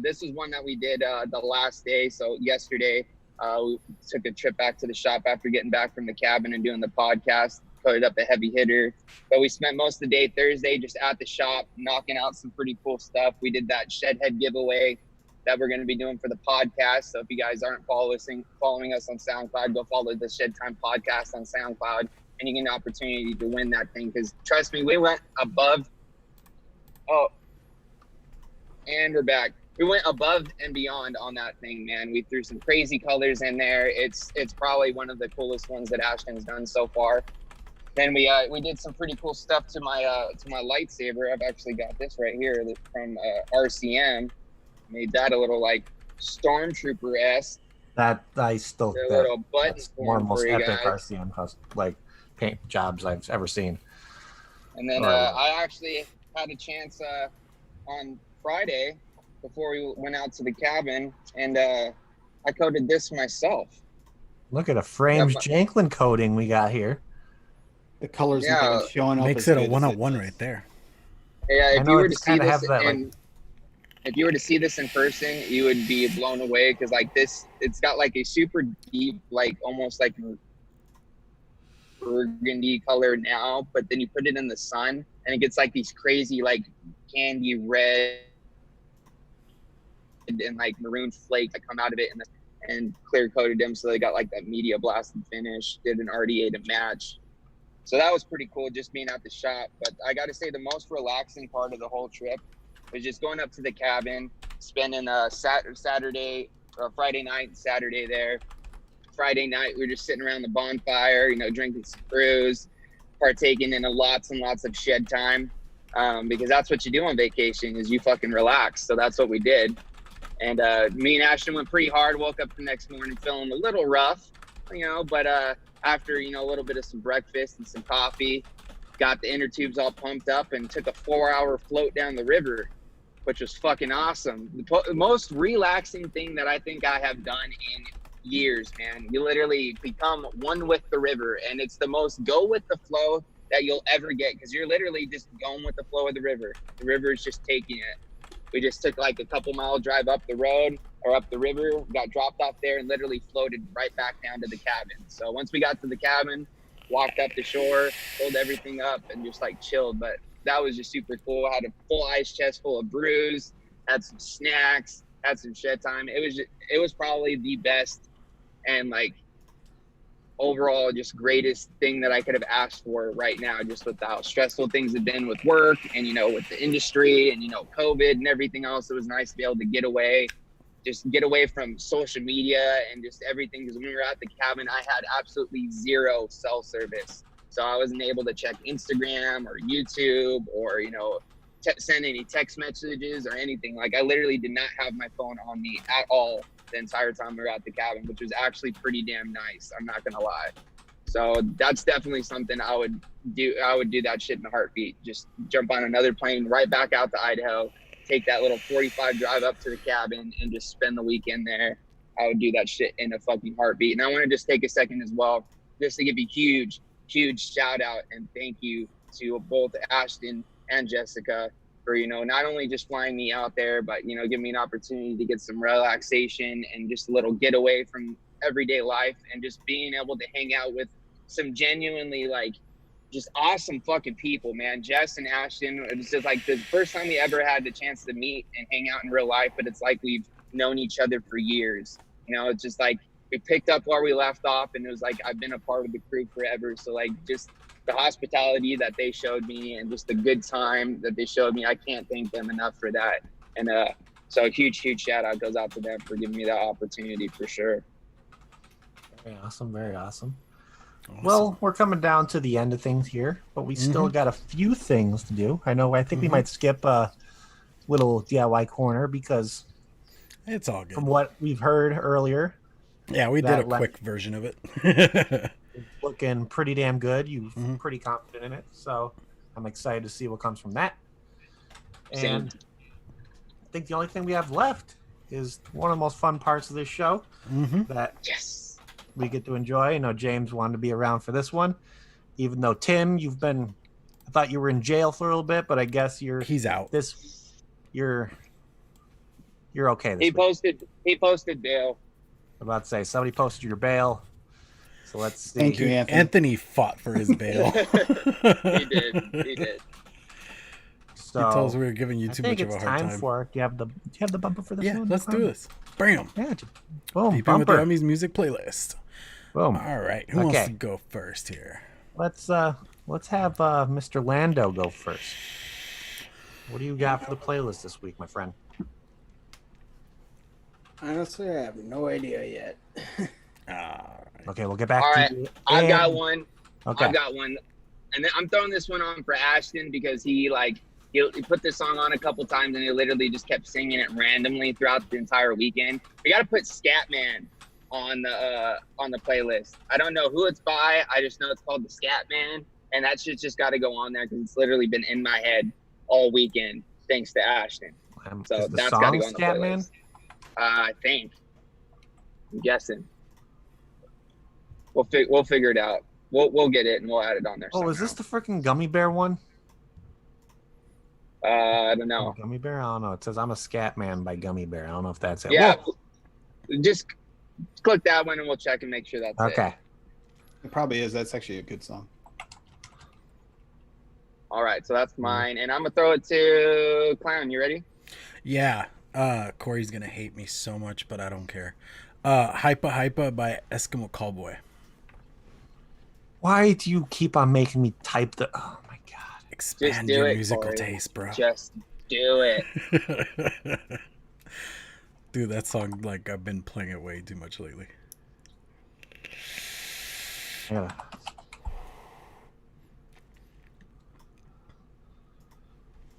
This was one that we did the last day. So yesterday, we took a trip back to the shop after getting back from the cabin and doing the podcast, coated up a heavy hitter. But we spent most of the day Thursday just at the shop, knocking out some pretty cool stuff. We did that shed head giveaway that we're going to be doing for the podcast. So if you guys aren't following us on SoundCloud, go follow the Shed Time podcast on SoundCloud, and you get an opportunity to win that thing. Because trust me, we went above. Oh, and we're back. We went above and beyond on that thing, man. We threw some crazy colors in there. It's probably one of the coolest ones that Ashton's done so far. Then we did some pretty cool stuff to my lightsaber. I've actually got this right here from RCM. Made that a little like stormtrooper-esque. That I still The that, little button that's one of the form most for you epic guys. RCM like paint jobs I've ever seen. And then Or- I actually had a chance on Friday before we went out to the cabin, and I coated this myself. Look at a frames Janklin coating we got here. The colors Yeah. not even showing up. Makes as it a good as one-on-one does. right there. Yeah, I if know you were to it's see kinda this have that, like- if you were to see this in person, you would be blown away because like this, it's got like a super deep, like almost like burgundy color now, but then you put it in the sun and it gets like these crazy like candy red and like maroon flakes that come out of it, and clear coated them so they got like that media blasted finish. Did an RDA to match. So that was pretty cool, just being at the shop. But I got to say, the most relaxing part of the whole trip was just going up to the cabin, spending Friday night and Saturday there. Friday night, we were just sitting around the bonfire, you know, drinking some brews, partaking in lots and lots of shed time, because that's what you do on vacation is you fucking relax. So that's what we did. And me and Ashton went pretty hard. Woke up the next morning feeling a little rough, you know, but after, you know, a little bit of some breakfast and some coffee, got the inner tubes all pumped up and took a 4-hour float down the river, which was fucking awesome. The most relaxing thing that I think I have done in years, man. You literally become one with the river, and it's the most go with the flow that you'll ever get because you're literally just going with the flow of the river. The river is just taking it. We just took like a couple mile drive up the road or up the river, got dropped off there and literally floated right back down to the cabin. So once we got to the cabin, walked up the shore, filled everything up and just like chilled. But that was just super cool. I had a full ice chest full of brews, had some snacks, had some shed time. It was probably the best and like overall just greatest thing that I could have asked for right now, just with how stressful things have been with work and, you know, with the industry and, you know, COVID and everything else. It was nice to be able to get away from social media and just everything. Because when we were at the cabin, I had absolutely zero cell service. So I wasn't able to check Instagram or YouTube or, you know, send any text messages or anything. Like I literally did not have my phone on me at all the entire time we were at the cabin, which was actually pretty damn nice. I'm not gonna lie. So that's definitely something I would do. I would do that shit in a heartbeat. Just jump on another plane right back out to Idaho, take that little 45 drive up to the cabin and just spend the weekend there. I would do that shit in a fucking heartbeat. And I want to just take a second as well, just to give a huge shout out and thank you to both Ashton and Jessica for, you know, not only just flying me out there, but, you know, give me an opportunity to get some relaxation and just a little getaway from everyday life and just being able to hang out with some genuinely like just awesome fucking people, man. Jess and Ashton, it was just like the first time we ever had the chance to meet and hang out in real life, but it's like we've known each other for years. You know, it's just like we picked up where we left off and it was like I've been a part of the crew forever. So like just the hospitality that they showed me and just the good time that they showed me, I can't thank them enough for that. And so a huge shout out goes out to them for giving me that opportunity for sure. Very awesome, very awesome. Well, we're coming down to the end of things here, but we still got a few things to do. I think we might skip a little DIY corner because It's all good. from what we've heard earlier, Yeah, we did that a quick version of it. it's looking pretty damn good. You're pretty confident in it, so I'm excited to see what comes from that. Same. And I think the only thing we have left is one of the most fun parts of this show that Yes. we get to enjoy. I know James wanted to be around for this one, even though Tim, I thought you were in jail for a little bit, but I guess He's out. You're okay. This He week. posted bail. I'm about to say somebody posted your bail, so let's see. Thank you, Anthony. Anthony fought for his bail. He did. So He told us we were giving you I too think much of it's a hard time time. for. Do you have the bumper for this Yeah, one? let's do this. Bam. Yeah, boom, Vaping with the bumper. Ohmies music playlist. Boom. All right, who wants Okay. to go first here? Let's have Mr. Lando go first. What do you got for the playlist this week, my friend? Honestly, I have no idea yet. Okay, we'll get back All to right, you. I've got And- one. Okay. I've got one. And then I'm throwing this one on for Ashton because he put this song on a couple times and he literally just kept singing it randomly throughout the entire weekend. We got to put Scatman on the playlist. I don't know who it's by. I just know it's called The Scat Man, and that shit's just got to go on there because it's literally been in my head all weekend thanks to Ashton. So Is the that's got to song go on the Scat playlist. Man? I think. I'm guessing. We'll figure it out. We'll get it and we'll add it on there. Oh, is this the freaking Gummy Bear one? I don't know. Gummy Bear? I don't know. It says I'm a Scat Man by Gummy Bear. I don't know if that's it. Yeah. Whoa. Just click that one and we'll check and make sure that's it. Okay. It probably is. That's actually a good song. All right, so that's mine, and I'm gonna throw it to Clown. You ready? Yeah. Corey's gonna hate me so much, but I don't care. Hypa Hypa by Eskimo Callboy. Why do you keep on making me type the? Oh my god! Expand do your it, musical Corey. taste, bro. Just do it. Dude, that song, like, I've been playing it way too much lately. Yeah.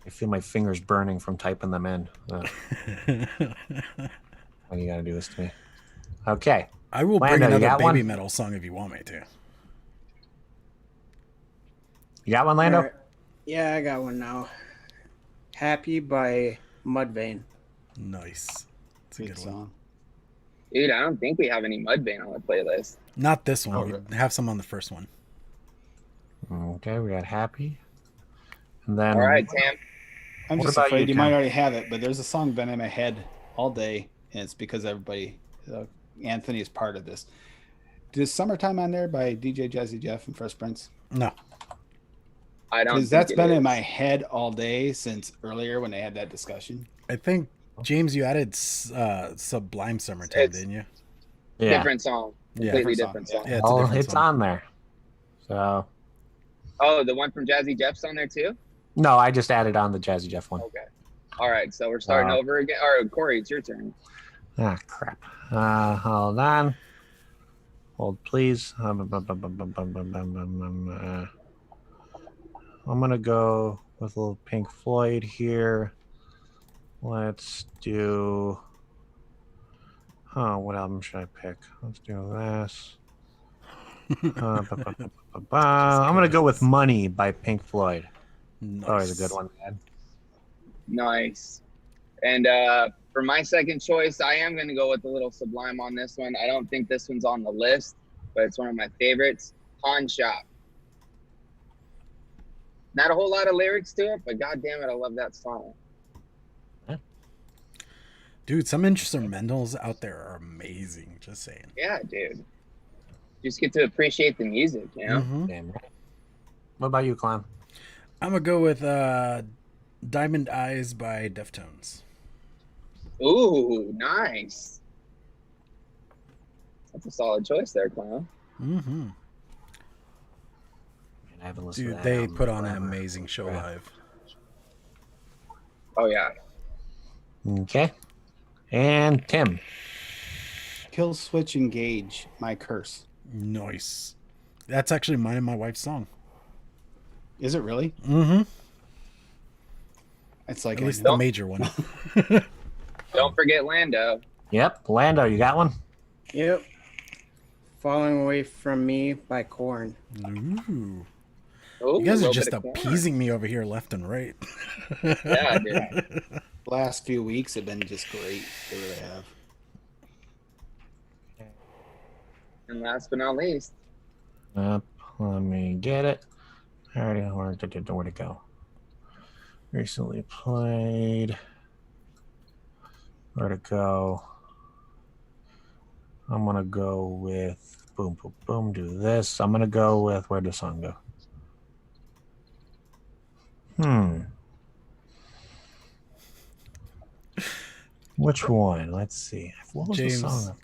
I feel my fingers burning from typing them in. Why you gotta do this to me? Okay. I will Lando, bring you another got baby one? metal song if you want me to. You got one, Lando? All right. Yeah, I got one now. Happy by Mudvayne. Nice. It's a Good good one. song. Dude, I don't think we have any Mudvayne on the playlist. Not this one. Okay. We have some on the first one. Okay, we got Happy. And then All right, Tam. I'm What just about afraid you, you might Tom? already have it, but there's a song been in my head all day, and it's because everybody, Anthony is part of this. Does Summertime on there by DJ Jazzy Jeff and Fresh Prince? No. I don't. Because that's think it been in is. my head all day since earlier when they had that discussion. I think, James, you added Sublime Summertime, It's- didn't you? yeah, different song. Yeah. Completely Different different song, song. Yeah, it's a well, different it's song. on there. So Oh, the one from Jazzy Jeff's on there too. no, I just added on the Jazzy Jeff one. Okay. All right, so we're starting over again. All right, Corey, it's your turn. Ah, crap. Hold on. Hold, please. I'm gonna go with a little Pink Floyd here. Let's do. Oh, what album should I pick? Let's do this. I'm gonna go with "Money" by Pink Floyd. Nice. Always a good one, man. Nice. And for my second choice, I am going to go with a little Sublime on this one. I don't think this one's on the list, but it's one of my favorites. Pawn Shop. Not a whole lot of lyrics to it, but god damn it, I love that song. Dude, some instrumentals out there are amazing. Just saying. Yeah, dude. Just get to appreciate the music, you know? Mhm. Damn right. What about you, Clown? I'm going to go with Diamond Eyes by Deftones. Ooh, nice. That's a solid choice there, Clown. Mm-hmm. I haven't listened Dude, to that they album put on an forever. amazing show Yeah. live. Oh, yeah. Okay. And Tim. Kill Switch Engage, My Curse. Nice. That's actually mine and my wife's song. Is it really? Mm-hmm. It's like At least a- the major one. Don't forget Lando. Yep. Lando, you got one? Yep. Falling Away From Me by Korn. Ooh. Ooh, You guys a are little just bit of Korn. appeasing me over here left and right. Yeah, dude. last few weeks have been just great. They really have. And last but not least, Let me get it. I already know where to go. Recently played. Where to go? I'm gonna go with boom, boom, boom. Do this. I'm gonna go with where'd the song go? Which one? Let's see. What was James. the song?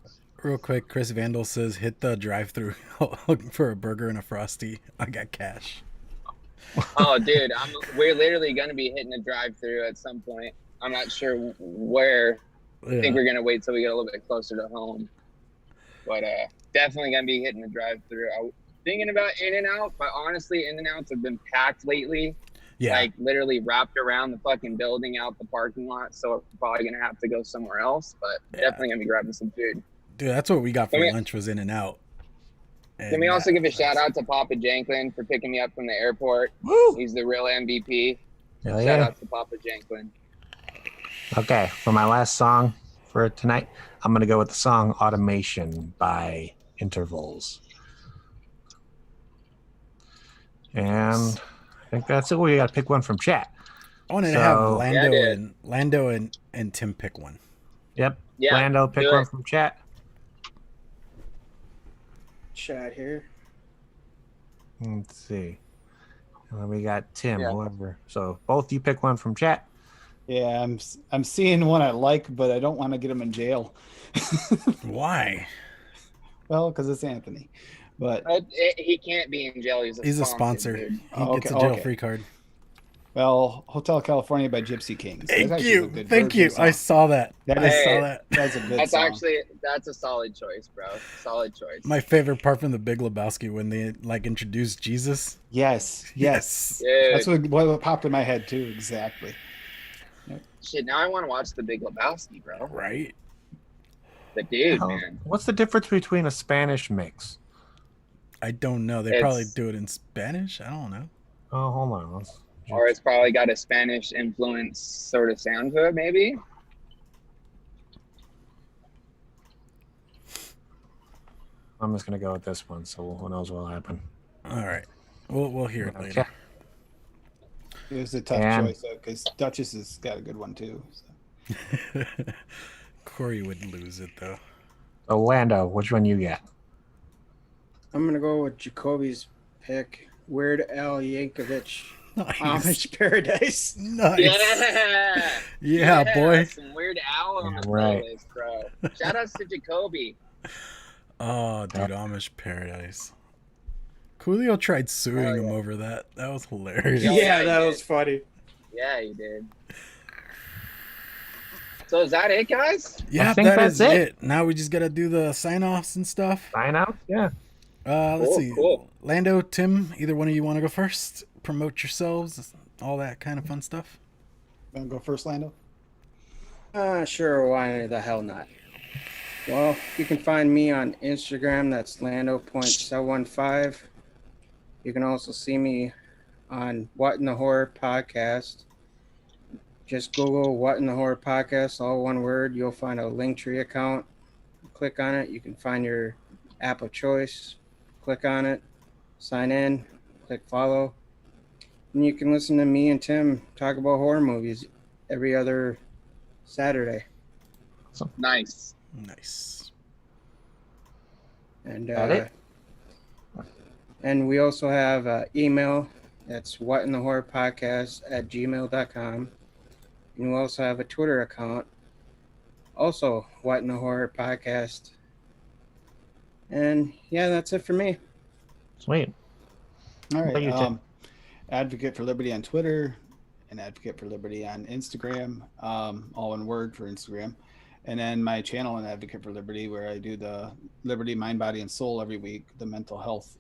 Real quick, Chris Vandal says, hit the drive-thru looking for a burger and a Frosty. I got cash. oh, dude, we're literally gonna be hitting a drive-through at some point. I'm not sure where. I think Yeah. we're gonna wait till we get a little bit closer to home. But definitely gonna be hitting the drive-through. I was thinking about In-N-Out, but honestly, In-N-Outs have been packed lately. Yeah. Like literally wrapped around the fucking building out the parking lot. So we're probably gonna have to go somewhere else. But Yeah. definitely gonna be grabbing some food. Dude, that's what we got for Can we- lunch was In and Out. Can we also give a shout out to Papa Janklin for picking me up from the airport? Woo! He's the real MVP. Hell Shout yeah. out to Papa Janklin. Okay, for my last song for tonight, I'm going to go with the song Automation by Intervals. And I think that's it. We got to pick one from chat. I wanted to So- have Yeah, dude. Lando and Tim pick one. Yep. Yeah, Lando, pick do one it. from chat. Chat here. Let's see. And then we got Tim, Yeah. whoever. So both you pick one from chat. Yeah, I'm seeing one I like, but I don't want to get him in jail. Why? Well, because it's Anthony. But He can't be in jail. He's a sponsor. dude. He Oh, gets a okay, jail-free card. well, Hotel California by Gypsy Kings. That's Thank actually you. a good Thank version you. song. I saw that. That I is- saw that. That's a good That's song. that's a solid choice, bro. Solid choice. My favorite part from the Big Lebowski when they like introduced Jesus. Yes. Yes. Dude, That's what popped in my head too. Exactly. shit. Now I want to watch the Big Lebowski, bro. Right? But dude, Oh, man, what's the difference between a Spanish mix? I don't know. They It's- probably do it in Spanish. I don't know. Oh, hold on. Let's, or it's probably got a Spanish influence sort of sound to it, maybe. I'm just going to go with this one, so who knows what will happen. All right. We'll hear it Okay. later. It was a tough And- choice because Duchess has got a good one too. So. Corey would lose it though. So, Lando, which one you got? I'm gonna go with Jacoby's pick. Weird Al Yankovic, Nice. Amish Paradise. Nice. Yeah, Yeah, boy. Some Weird Al on the Right. playlist, bro. Shout outs to Jacoby. Oh, dude, Amish Paradise. Coolio tried suing Oh, him yeah. over that. That was hilarious. Yeah. Yeah, he that did. was funny. Yeah, he did. So is that it, guys? Yeah, think that that's is it. it. Now we just gotta do the sign-offs and stuff. Sign out? Yeah. Let's Cool, see. cool. Lando, Tim, either one of you want to go first? Promote yourselves, all that kind of fun stuff. Want to go first, Lando? Sure, why the hell not? Well, you can find me on Instagram. That's Lando.715. You can also see me on What in the Horror Podcast. Just Google What in the Horror Podcast, all one word. You'll find a Linktree account. Click on it. You can find your app of choice. Click on it. Sign in. Click follow. And you can listen to me and Tim talk about horror movies every other Saturday. Nice. Nice. And Got it? and we also have email. That's whatinthehorrorpodcast@gmail.com. And we also have a Twitter account. Also, What in the Horror Podcast. And yeah, that's it for me. Sweet. All What about you, right. Tim? Advocate for Liberty on Twitter and Advocate for Liberty on Instagram, all in word for Instagram. And then my channel on Advocate for Liberty, where I do the Liberty, Mind, Body, and Soul every week, the mental health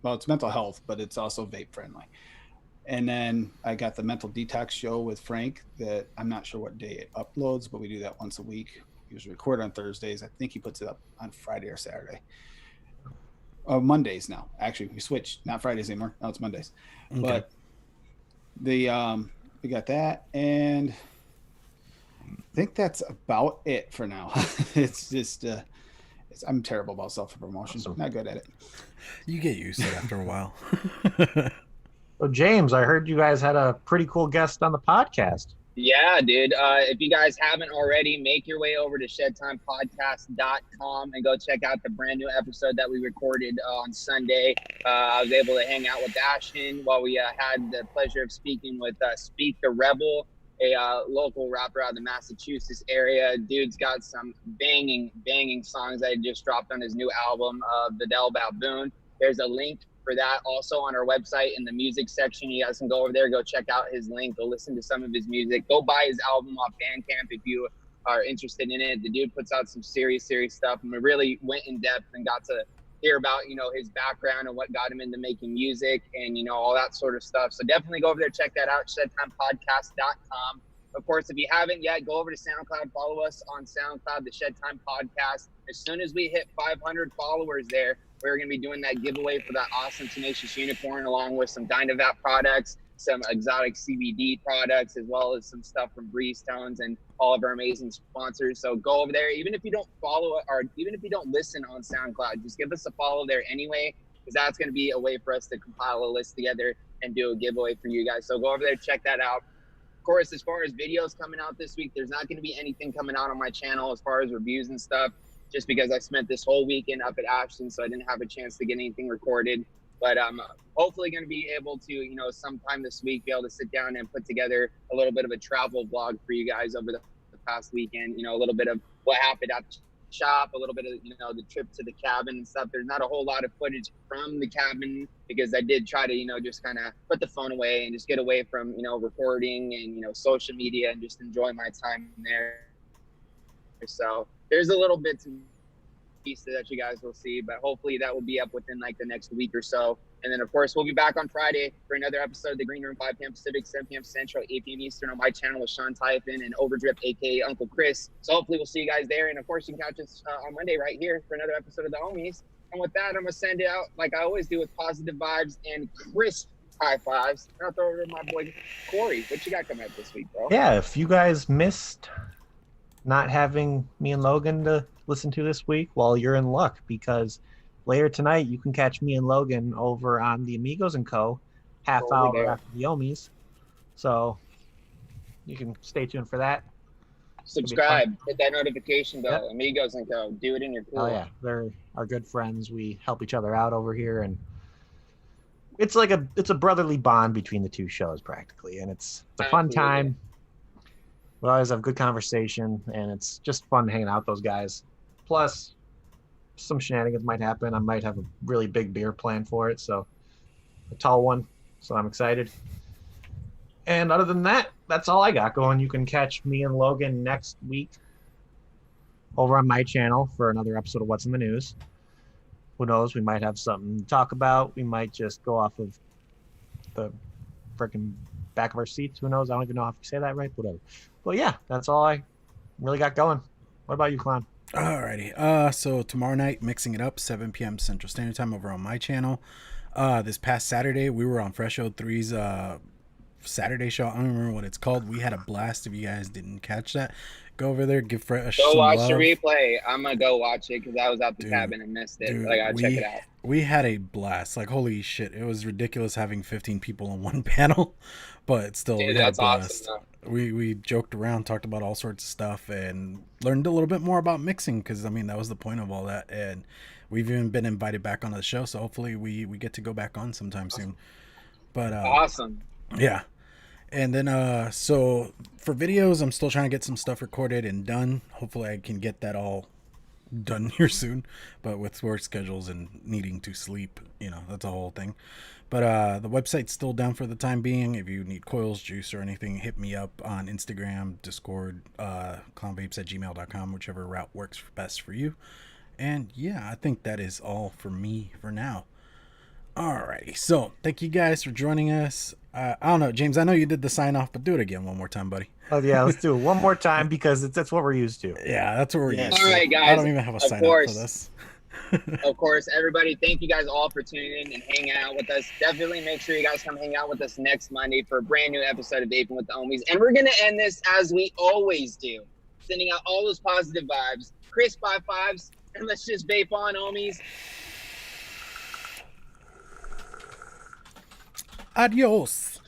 well, it's mental health, but it's also vape friendly. And then I got the mental detox show with Frank that I'm not sure what day it uploads, but we do that once a week. We usually record on Thursdays. I think he puts it up on Friday or Saturday. Mondays now. Actually, we switched. Not Fridays anymore. Now it's Mondays. Okay. But the we got that, and I think that's about it for now. It's just I'm terrible about self promotion. Awesome. Not good at it. You get used to it after a while. So, James, I heard you guys had a pretty cool guest on the podcast. Yeah, dude. If you guys haven't already, make your way over to shedtimepodcast.com and go check out the brand new episode that we recorded on Sunday. I was able to hang out with Ashton while we had the pleasure of speaking with Speak the Rebel, a local rapper out of the Massachusetts area. Dude's got some banging songs that he just dropped on his new album, Vidal Baboon. There's a link for that also on our website in the music section. You guys can go over there, go check out his link, go listen to some of his music, go buy his album off Bandcamp if you are interested in it. The dude puts out some serious stuff, and we really went in depth and got to hear about, his background and what got him into making music and, all that sort of stuff. So definitely go over there, check that out, shedtimepodcast.com. Of course, if you haven't yet, go over to SoundCloud, follow us on SoundCloud, the Shed Time Podcast. As soon as we hit 500 followers there, we're going to be doing that giveaway for that awesome Tenacious Unicorn, along with some Dynavap products, some exotic CBD products, as well as some stuff from Breeze Tones and all of our amazing sponsors. So go over there. Even if you don't follow it, or even if you don't listen on SoundCloud, just give us a follow there anyway, because that's going to be a way for us to compile a list together and do a giveaway for you guys. So go over there, check that out. Of course, as far as videos coming out this week, there's not going to be anything coming out on my channel as far as reviews and stuff, just because I spent this whole weekend up at Ashton, so I didn't have a chance to get anything recorded. But I'm hopefully going to be able to, you know, sometime this week, be able to sit down and put together a little bit of a travel vlog for you guys over the past weekend. You know, a little bit of what happened at the shop, a little bit of, you know, the trip to the cabin and stuff. There's not a whole lot of footage from the cabin because I did try to, you know, just kind of put the phone away and just get away from, you know, recording and, you know, social media and just enjoy my time there. So there's a little bits and pieces that you guys will see, but hopefully that will be up within like the next week or so. And then of course we'll be back on Friday for another episode of the Green Room, 5 p.m. Pacific, 7 p.m. Central, 8 p.m. Eastern on my channel with Sean Typhon and Overdrip, aka Uncle Chris. So hopefully we'll see you guys there. And of course you can catch us on Monday right here for another episode of the Ohmies. And with that, I'm gonna send it out like I always do with positive vibes and crisp high fives. And I'll throw it over to my boy Corey. What you got coming up this week, bro? Yeah, if you guys missed not having me and Logan to listen to this week, well, you're in luck, because later tonight you can catch me and Logan over on the Amigos & Co. half hour after the Ohmies. So you can stay tuned for that. Subscribe, hit that notification bell. Yep. Amigos & Co. Do it in your cool. Oh yeah, they're our good friends. We help each other out over here, and it's like a brotherly bond between the two shows practically, and it's a fun Absolutely. time. We always have good conversation, and it's just fun hanging out with those guys. Plus, some shenanigans might happen. I might have a really big beer planned for it, so a tall one. So I'm excited. And other than that, that's all I got going. You can catch me and Logan next week over on my channel for another episode of What's in the News. Who knows? We might have something to talk about. We might just go off of the freaking back of our seats. Who knows? I don't even know if you say that right. Whatever. But yeah, that's all I really got going. What about you, Clown? Alrighty. So tomorrow night, mixing it up, 7 p.m. Central Standard Time over on my channel. This past Saturday, we were on Fresh O3's Saturday show. I don't remember what it's called. We had a blast. If you guys didn't catch that, go over there, give Fresh Go some watch love. the replay. I'm gonna go watch it because I was at the Dude, cabin and missed it. Dude, But I gotta check it out. We had a blast. Like, holy shit. It was ridiculous having 15 people on one panel, but still, Dude, we had a that's blast. awesome. We joked around, talked about all sorts of stuff, and learned a little bit more about mixing, because, I mean, that was the point of all that. And we've even been invited back on the show, so hopefully we get to go back on sometime soon. But Awesome. yeah. And then, so for videos, I'm still trying to get some stuff recorded and done. Hopefully I can get that all done here soon. But with work schedules and needing to sleep, you know, that's a whole thing. But the website's still down for the time being. If you need coils, juice, or anything, hit me up on Instagram, Discord, clownvapes@gmail.com, whichever route works best for you. And yeah, I think that is all for me for now. Alrighty, so thank you guys for joining us. I don't know, James, I know you did the sign off, but do it again one more time, buddy. Oh yeah, let's do it one more time because that's what we're used to. Yeah, that's what we're used to. All right, guys. I don't even have a Of sign off course. for this. Of course, everybody, thank you guys all for tuning in and hanging out with us. Definitely make sure you guys come hang out with us next Monday for a brand new episode of Vaping with the Ohmies. And we're going to end this as we always do, sending out all those positive vibes, crisp high fives, and let's just vape on, Ohmies. Adios.